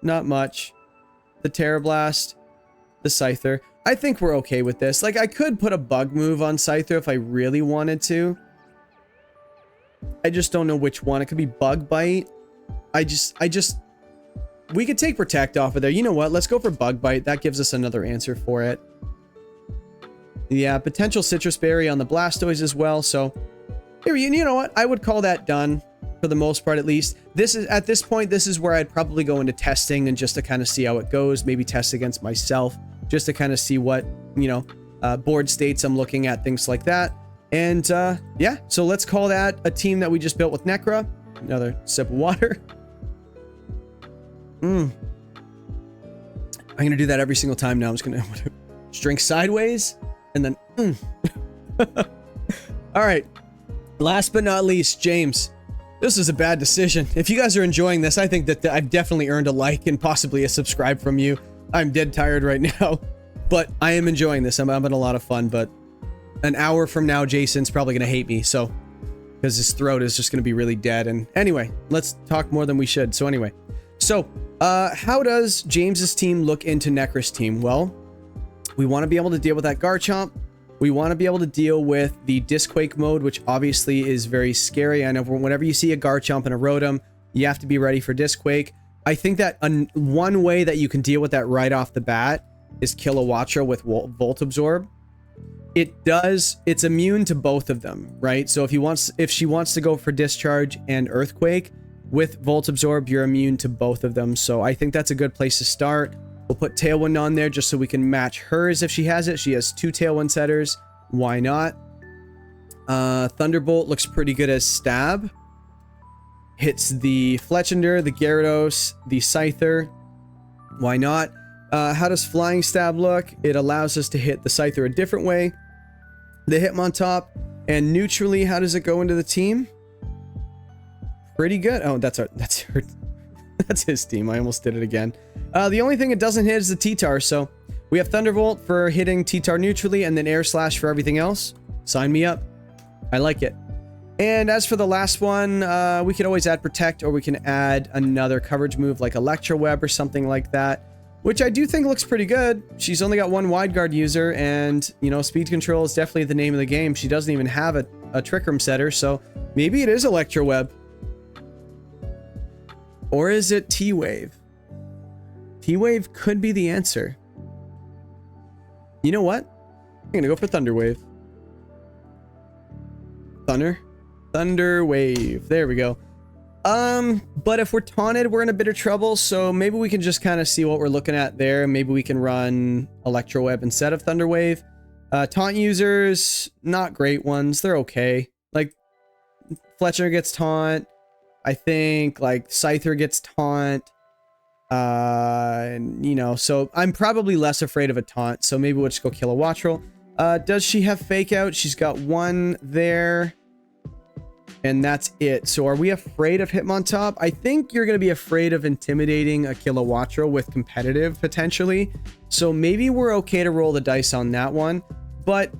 Not much. The Terra Blast, the Scyther. I think we're okay with this. Like, I could put a Bug move on Scyther if I really wanted to. I just don't know which one. It could be Bug Bite. We could take Protect off of there. You know what? Let's go for Bug Bite. That gives us another answer for it. Yeah, potential Citrus Berry on the Blastoise as well. So, here, you know what? I would call that done for the most part, at least. At this point, this is where I'd probably go into testing and just to kind of see how it goes. Maybe test against myself just to kind of see what, board states I'm looking at, things like that. And, yeah, so let's call that a team that we just built with Nekkra. Another sip of water. I'm going to do that every single time now. I'm just going to drink sideways and then, All right. Last but not least, James. This is a bad decision. If you guys are enjoying this, I think that I've definitely earned a like and possibly a subscribe from you. I'm dead tired right now, but I am enjoying this. I'm having a lot of fun, but an hour from now, Jason's probably going to hate me, so, because his throat is just going to be really dead. And anyway, let's talk more than we should. So anyway, So, how does James's team look into Nekkra's team? Well, we want to be able to deal with that Garchomp. We want to be able to deal with the Disquake mode, which obviously is very scary. I know whenever you see a Garchomp and a Rotom, you have to be ready for Disquake. I think that one way that you can deal with that right off the bat is Kilowattrel with Volt Absorb. It's immune to both of them, right? So if she wants to go for Discharge and Earthquake, with Volt Absorb, you're immune to both of them. So I think that's a good place to start. We'll put Tailwind on there just so we can match hers if she has it. She has 2 Tailwind setters. Why not? Thunderbolt looks pretty good as stab. Hits the Fletchinder, the Gyarados, the Scyther. Why not? How does Flying Stab look? It allows us to hit the Scyther a different way. The Hitmontop. And neutrally, how does it go into the team? Pretty good. Oh, that's his team. I almost did it again. The only thing it doesn't hit is the T-Tar. So we have Thunderbolt for hitting T-Tar neutrally and then Air Slash for everything else. Sign me up. I like it. And as for the last one, we could always add Protect, or we can add another coverage move like Electro Web or something like that, which I do think looks pretty good. She's only got 1 Wide Guard user, and, you know, Speed Control is definitely the name of the game. She doesn't even have a Trick Room setter, so maybe it is Electro Web. Or is it T-Wave? T-Wave could be the answer. You know what? I'm gonna go for Thunder Wave. Thunder Wave. There we go. But if we're taunted, we're in a bit of trouble, so maybe we can just kind of see what we're looking at there. Maybe we can run Electro Web instead of Thunder Wave. Taunt users, not great ones. They're okay. Like, Fletcher gets taunt. I think, like, Scyther gets taunt. And, you know, so I'm probably less afraid of a taunt, so maybe we'll just go Kilowattrel. Does she have Fake Out? She's got 1 there. And that's it. So are we afraid of Hitmontop? I think you're going to be afraid of intimidating a Kilowattrel with competitive, potentially. So maybe we're okay to roll the dice on that one. But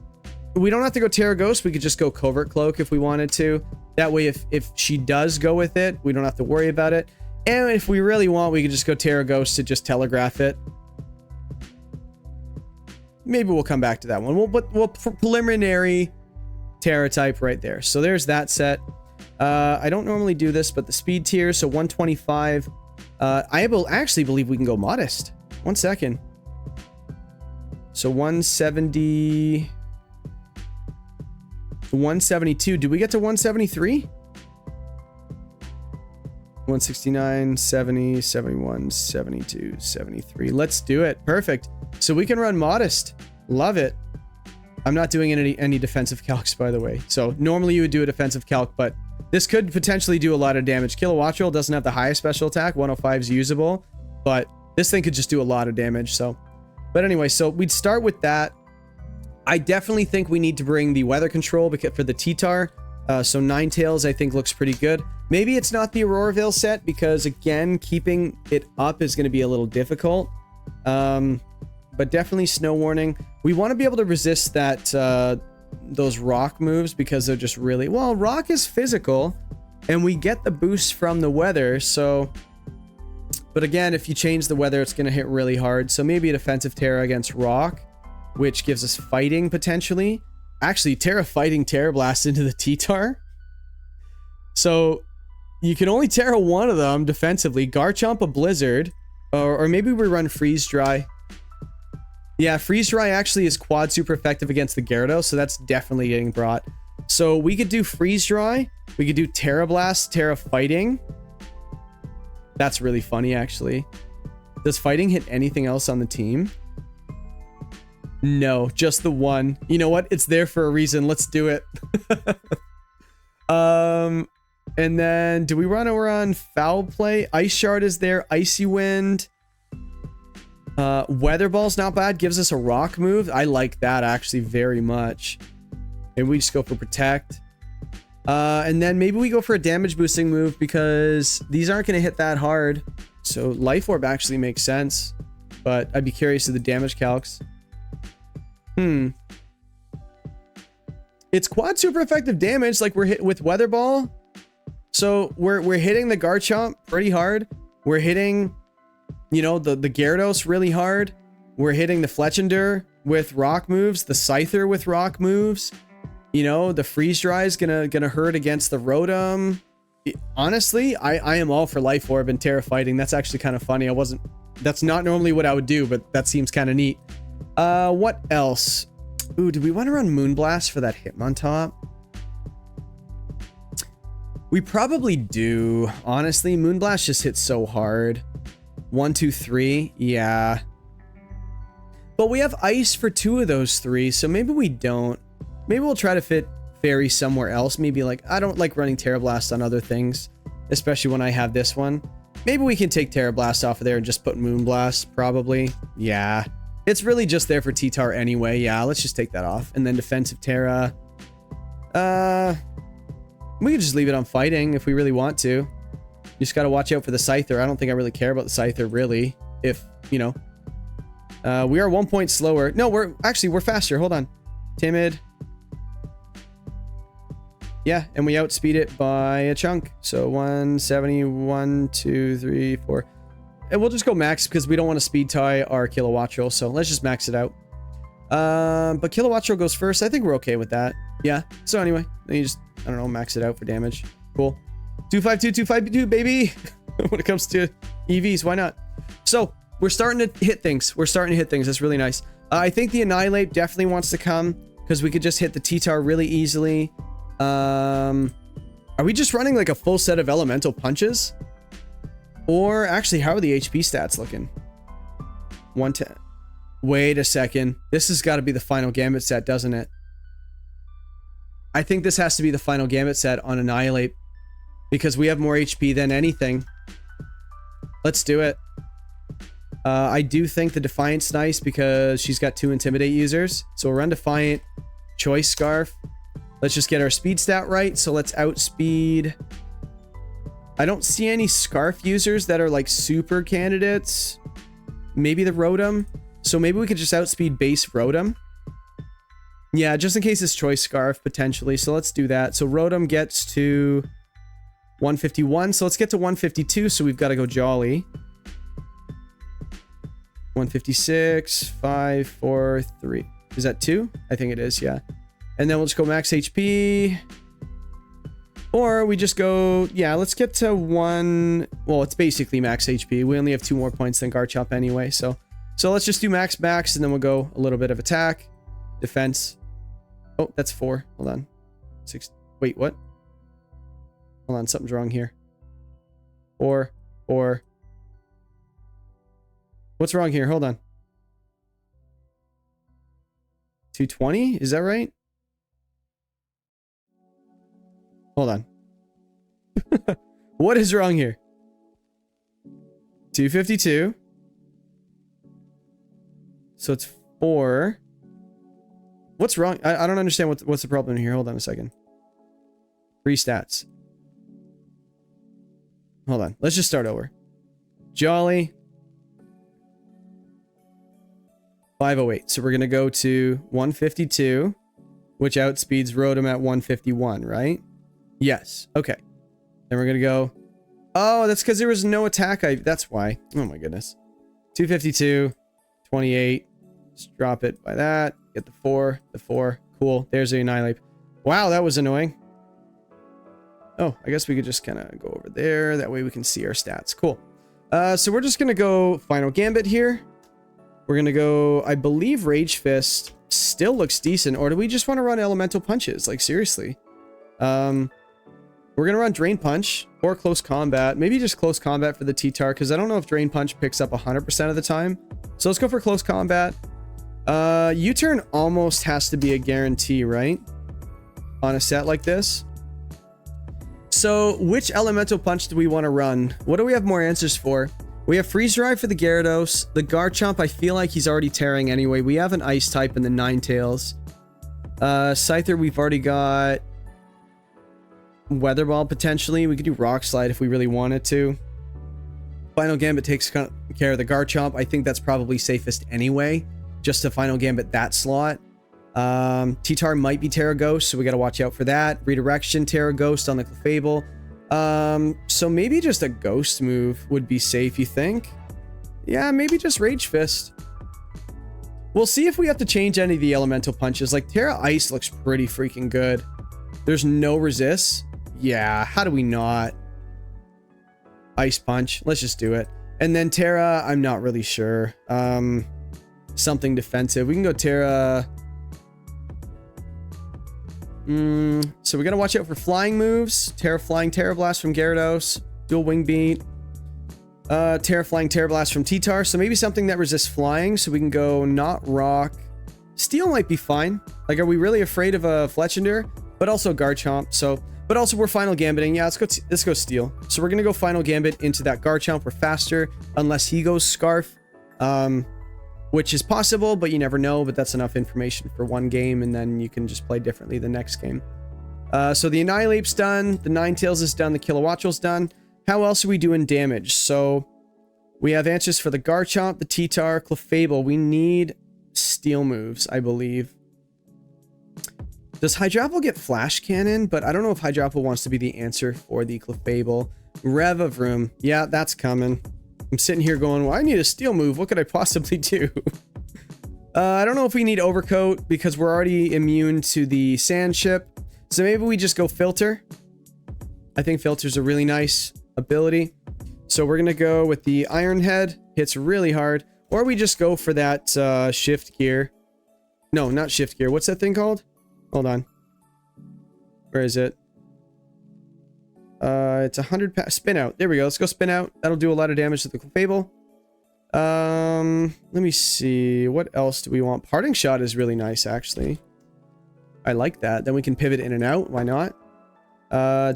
we don't have to go Terra Ghost. We could just go Covert Cloak if we wanted to. That way, if she does go with it, we don't have to worry about it. And if we really want, we could just go Terra Ghost to just telegraph it. Maybe we'll come back to that one. We'll preliminary Terra type right there. So there's that set. I don't normally do this, but the speed tier, so 125. I will actually believe we can go modest. 1 second. So 170... 172. Did we get to 173? 169, 70, 71, 72, 73. Let's do it. Perfect. So we can run modest. Love it. I'm not doing any defensive calcs, by the way. So normally you would do a defensive calc, but this could potentially do a lot of damage. Kilowattrel doesn't have the highest special attack. 105 is usable, but this thing could just do a lot of damage. So, but anyway, so we'd start with that. I definitely think we need to bring the weather control for the T-Tar. So Ninetales, I think, looks pretty good. Maybe it's not the Aurora Veil set because, again, keeping it up is going to be a little difficult. But definitely Snow Warning. We want to be able to resist that those rock moves because they're just really... Well, rock is physical, and we get the boost from the weather, so... But again, if you change the weather, it's going to hit really hard. So maybe a defensive Terra against rock, which gives us fighting potentially. Actually, Terra fighting Terra Blast into the T-Tar. So you can only Terra one of them defensively. Garchomp a Blizzard. Or maybe we run Freeze Dry. Yeah, Freeze Dry actually is quad super effective against the Gyarados, so that's definitely getting brought. So we could do Freeze Dry. We could do Terra Blast, Terra Fighting. That's really funny, actually. Does Fighting hit anything else on the team? No, just the one. You know what? It's there for a reason. Let's do it. And then do we run Foul Play? Ice Shard is there. Icy Wind. Weather Ball's not bad. Gives us a rock move. I like that actually very much. And we just go for Protect. And then maybe we go for a damage boosting move because these aren't going to hit that hard. So Life Orb actually makes sense. But I'd be curious of the damage calcs. It's quad super effective damage, like we're hit with Weather Ball. So we're hitting the Garchomp pretty hard. We're hitting, you know, the Gyarados really hard. We're hitting the Fletchinder with rock moves, the Scyther with rock moves. You know, the Freeze Dry is gonna hurt against the Rotom. Honestly, I am all for Life Orb and Terra Fighting. That's actually kind of funny. That's not normally what I would do, but that seems kind of neat. What else? Ooh, do we want to run Moonblast for that Hitmontop? We probably do. Honestly, Moonblast just hits so hard. 1, 2, 3. Yeah. But we have Ice for 2 of those 3, so maybe we don't. Maybe we'll try to fit Fairy somewhere else. Maybe like, I don't like running Terra Blast on other things, especially when I have this one. Maybe we can take Terra Blast off of there and just put Moonblast, probably. Yeah. It's really just there for T-Tar anyway. Yeah, let's just take that off. And then Defensive Terra. We can just leave it on Fighting if we really want to. You just got to watch out for the Scyther. I don't think I really care about the Scyther, really. If, you know. We are 1 point slower. No, we're faster. Hold on. Timid. Yeah, and we outspeed it by a chunk. So 170, 1, 2, 3, 4. And we'll just go max because we don't want to speed tie our Kilowattrel. So let's just max it out. But Kilowattrel goes first. I think we're okay with that. Yeah. So anyway, then you just, I don't know, max it out for damage. Cool. 252, 252, baby. When it comes to EVs, why not? So we're starting to hit things. That's really nice. I think the Annihilate definitely wants to come because we could just hit the T-Tar really easily. Are we just running like a full set of elemental punches? Or actually, how are the HP stats looking? 110. Wait a second. This has got to be the final Gambit set, doesn't it? I think this has to be the final Gambit set on Annihilate because we have more HP than anything. Let's do it. I do think the Defiant's nice because she's got 2 Intimidate users. So we'll run Defiant, Choice Scarf. Let's just get our speed stat right. So let's outspeed. I don't see any Scarf users that are like super candidates. Maybe the Rotom. So maybe we could just outspeed base Rotom. Yeah, just in case it's Choice Scarf potentially. So let's do that. So Rotom gets to 151. So let's get to 152. So we've got to go Jolly. 156, 5, 4, 3. Is that 2? I think it is, yeah. And then we'll just go max HP. Or we just go, yeah, let's get to 1. Well, it's basically max HP. We only have 2 more points than Garchomp anyway. So let's just do max, and then we'll go a little bit of attack. Defense. Oh, that's 4. Hold on. 6. Wait, what? Hold on, something's wrong here. 4. What's wrong here? Hold on. 220? Is that right? Hold on. What is wrong here? 252. So it's 4. What's wrong? I don't understand what's the problem here. Hold on a second. 3 stats. Hold on. Let's just start over. Jolly. 508. So we're going to go to 152, which outspeeds Rotom at 151, right? Yes. Okay. Then we're going to go. Oh, that's because there was no attack. That's why. Oh my goodness. 252, 28. Just drop it by that. Get the 4. Cool. There's the Annihilate. Wow, that was annoying. Oh, I guess we could just kind of go over there. That way we can see our stats. Cool. So we're just going to go Final Gambit here. We're going to go, I believe Rage Fist still looks decent. Or do we just want to run Elemental Punches? Like, seriously. We're going to run Drain Punch or Close Combat. Maybe just Close Combat for the T-Tar, because I don't know if Drain Punch picks up 100% of the time. So let's go for Close Combat. U-Turn almost has to be a guarantee, right? On a set like this. So which Elemental Punch do we want to run? What do we have more answers for? We have Freeze Drive for the Gyarados. The Garchomp, I feel like he's already tearing anyway. We have an Ice type in the Ninetales. Scyther, we've already got Weather Ball potentially. We could do Rock Slide if we really wanted to. Final Gambit takes care of the Garchomp. I think that's probably safest anyway. Just to Final Gambit that slot. T-Tar might be Terra Ghost, so we got to watch out for that. Redirection, Terra Ghost on the Clefable. So maybe just a ghost move would be safe, you think? Yeah, maybe just Rage Fist. We'll see if we have to change any of the elemental punches. Like, Terra Ice looks pretty freaking good. There's no resist. Yeah, how do we not? Ice Punch. Let's just do it. And then Terra, I'm not really sure. Something defensive. We can go Terra. So we gotta watch out for flying moves. Terra Flying, Terra Blast from Gyarados. Dual Wing Beat. Terra Flying, Terra Blast from T-Tar. So maybe something that resists flying. So we can go not Rock. Steel might be fine. Like, are we really afraid of a Fletchinder? But also Garchomp. So, but also we're Final Gambiting. Yeah, let's go Steel. So we're gonna go Final Gambit into that Garchomp. We're faster unless he goes Scarf. Which is possible, but you never know. But that's enough information for one game, and then you can just play differently the next game. So the Annihilate's done. The Ninetales is done. The Kilowattrel's done. How else are we doing damage? So we have answers for the Garchomp, the T-Tar, Clefable. We need Steel moves, I believe. Does Hydrapple get Flash Cannon? But I don't know if Hydrapple wants to be the answer for the Clefable. Revavroom. Yeah, that's coming. I'm sitting here going, well, I need a Steel move. What could I possibly do? I don't know if we need Overcoat because we're already immune to the Sand Chip. So maybe we just go Filter. I think Filter's a really nice ability. So we're going to go with the Iron Head. Hits really hard. Or we just go for that Shift Gear. No, not Shift Gear. What's that thing called? Hold on. Where is it? It's 100 spin out. There we go. Let's go spin out. That'll do a lot of damage to the Clefable. Let me see. What else do we want? Parting Shot is really nice, actually. I like that. Then we can pivot in and out. Why not?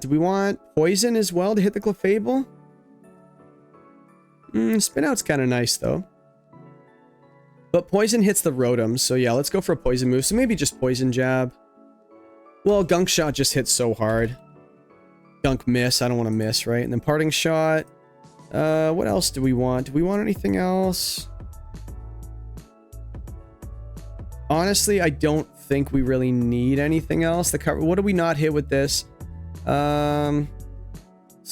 Do we want Poison as well to hit the Clefable? Spin out's kind of nice, though. But Poison hits the Rotom, so yeah, let's go for a Poison move. So maybe just Poison Jab. Well, Gunk Shot just hits so hard. Gunk Miss. I don't want to miss, right? And then Parting Shot. What else do we want? Do we want anything else? Honestly, I don't think we really need anything else. The cover. What do we not hit with this? So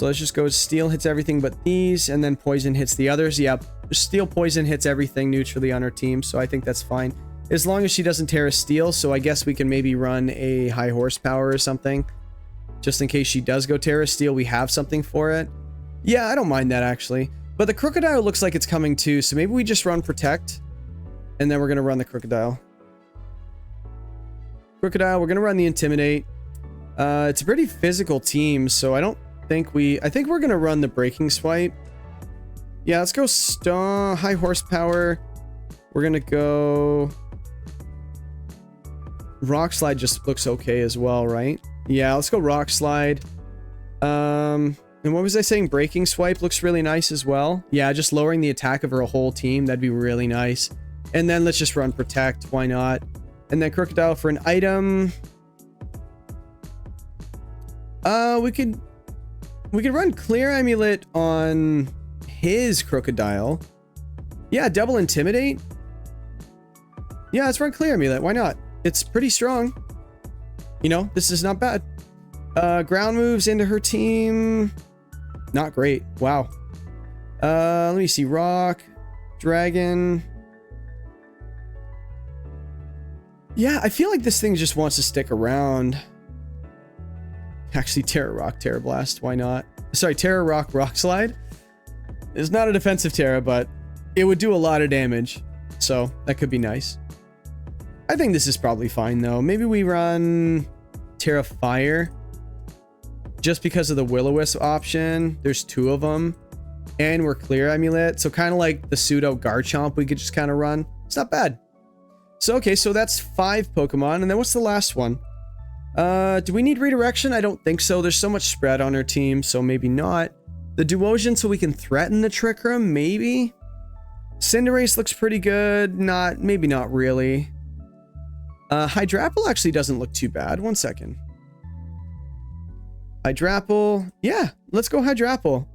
let's just go Steel hits everything but these, and then Poison hits the others. Yep. Steel Poison hits everything neutrally on our team, so I think that's fine. As long as she doesn't tear a Steel, so I guess we can maybe run a high horsepower or something. Just in case she does go Terra Steel, we have something for it. Yeah, I don't mind that, actually. But the Crocodile looks like it's coming too, so maybe we just run Protect. And then we're going to run the Crocodile. Crocodile, we're going to run the Intimidate. It's a pretty physical team, so I don't think I think we're going to run the Breaking Swipe. Yeah, let's go high horsepower. We're going to go... Rock Slide just looks okay as well, right? Yeah, let's go Rock Slide. And what was I saying? Breaking Swipe looks really nice as well. Yeah, just lowering the attack of our whole team. That'd be really nice. And then let's just run Protect. Why not? And then Crocodile for an item. We could run Clear Amulet on his Crocodile. Yeah, double Intimidate. Yeah, let's run Clear Amulet. Why not? It's pretty strong. You know, this is not bad. Ground moves into her team. Not great. Wow. Let me see. Rock. Dragon. Yeah, I feel like this thing just wants to stick around. Actually, Terra Rock, Terra Blast. Why not? Sorry, Terra Rock, Rock Slide. It's not a defensive Terra, but it would do a lot of damage. So, that could be nice. I think this is probably fine, though. Maybe we run Terra Fire. Just because of the Will-O-Wisp option. There's two of them. And we're Clear Amulet. So kind of like the pseudo Garchomp we could just kind of run. It's not bad. So, okay, so that's 5 Pokemon. And then what's the last one? Do we need Redirection? I don't think so. There's so much spread on our team, so maybe not. The Duosion so we can threaten the Trick Room, maybe? Cinderace looks pretty good. Maybe not really. Hydrapple actually doesn't look too bad. One second. Hydrapple. Yeah, let's go Hydrapple.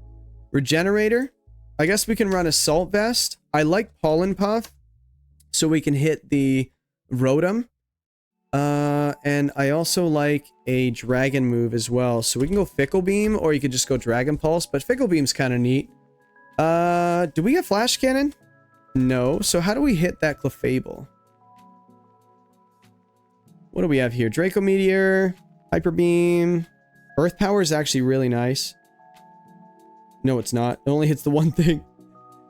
Regenerator. I guess we can run Assault Vest. I like Pollen Puff, so we can hit the Rotom. And I also like a dragon move as well. So we can go Fickle Beam, or you could just go Dragon Pulse, but Fickle Beam's kind of neat. Do we have Flash Cannon? No. So how do we hit that Clefable? What do we have here? Draco Meteor, Hyper Beam. Earth Power is actually really nice. No, it's not. It only hits the one thing.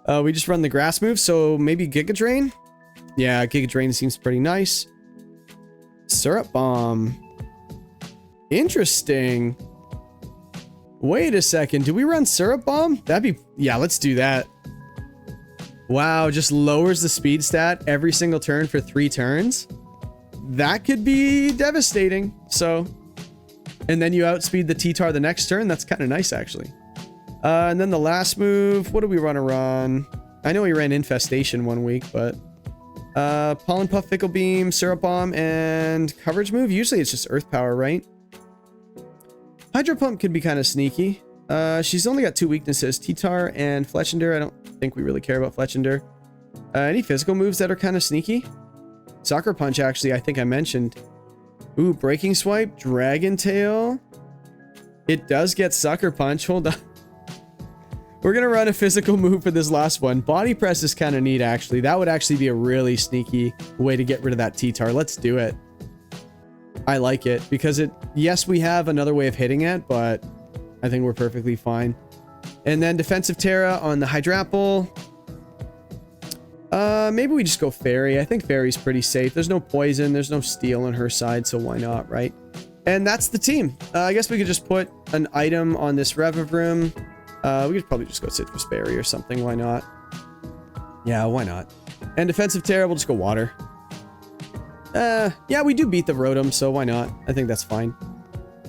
We just run the grass move, so maybe Giga Drain? Yeah, Giga Drain seems pretty nice. Syrup Bomb. Interesting. Wait a second. Do we run Syrup Bomb? That'd be... Yeah, let's do that. Wow, just lowers the speed stat every single turn for 3 turns. That could be devastating. So... And then you outspeed the T-Tar the next turn. That's kind of nice, actually. And then the last move. What do we want to run? I know we ran Infestation one week, but... Pollen Puff, Fickle Beam, Syrup Bomb, and coverage move. Usually it's just Earth Power, right? Hydro Pump could be kind of sneaky. She's only got 2 weaknesses, T-Tar and Fletchinder. I don't think we really care about Fletchinder. Any physical moves that are kind of sneaky? Soccer Punch, actually, I think I mentioned. Ooh, Breaking Swipe, Dragon Tail. It does get Sucker Punch. Hold on. We're going to run a physical move for this last one. Body Press is kind of neat, actually. That would actually be a really sneaky way to get rid of that T-Tar. Let's do it. I like it because it... Yes, we have another way of hitting it, but I think we're perfectly fine. And then Defensive Terra on the Hydrapple. Maybe we just go Fairy. I think Fairy's pretty safe. There's no poison. There's no steel on her side, so why not, right? And that's the team. I guess we could just put an item on this Revavroom. We could probably just go Citrus Berry or something. Why not? Yeah, why not? And Defensive Terra, we'll just go Water. Yeah, we do beat the Rotom, so why not? I think that's fine.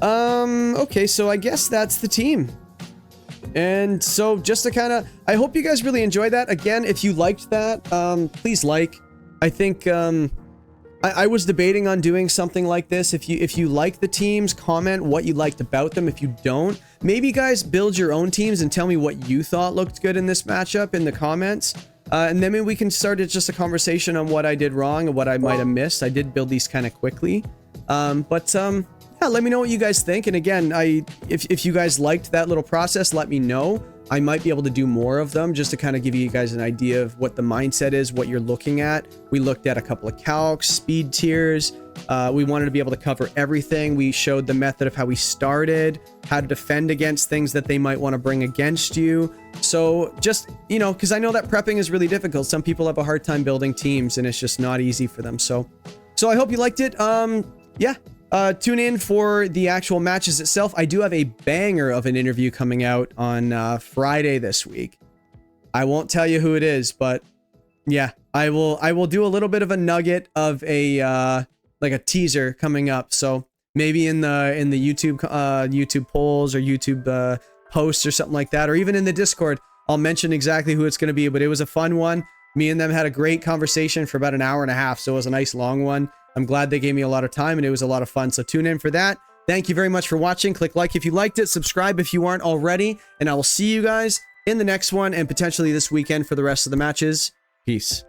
Okay, so I guess that's the team. And so just to kind of... I hope you guys really enjoyed that. Again, if you liked that, please like. I think... I was debating on doing something like this. If you like the teams, comment what you liked about them. If you don't, maybe guys build your own teams and tell me what you thought looked good in this matchup in the comments. And then maybe we can start just a conversation on what I did wrong and what I might have missed. I did build these kind of quickly. Yeah, let me know what you guys think. And again, if you guys liked that little process, let me know. I might be able to do more of them just to kind of give you guys an idea of what the mindset is, what you're looking at. We looked at a couple of calcs, speed tiers. We wanted to be able to cover everything. We showed the method of how we started, how to defend against things that they might want to bring against you. So just, you know, because I know that prepping is really difficult. Some people have a hard time building teams and it's just not easy for them. So I hope you liked it. Yeah. Tune in for the actual matches itself. I do have a banger of an interview coming out on Friday this week. I won't tell you who it is, but yeah, I will do a little bit of a nugget of a like a teaser coming up. So maybe in the YouTube polls or YouTube posts or something like that, or even in the Discord, I'll mention exactly who it's going to be. But it was a fun one. Me and them had a great conversation for about an hour and a half, so it was a nice long one. I'm glad they gave me a lot of time and it was a lot of fun. So tune in for that. Thank you very much for watching. Click like if you liked it, subscribe if you aren't already, and I will see you guys in the next one and potentially this weekend for the rest of the matches. Peace.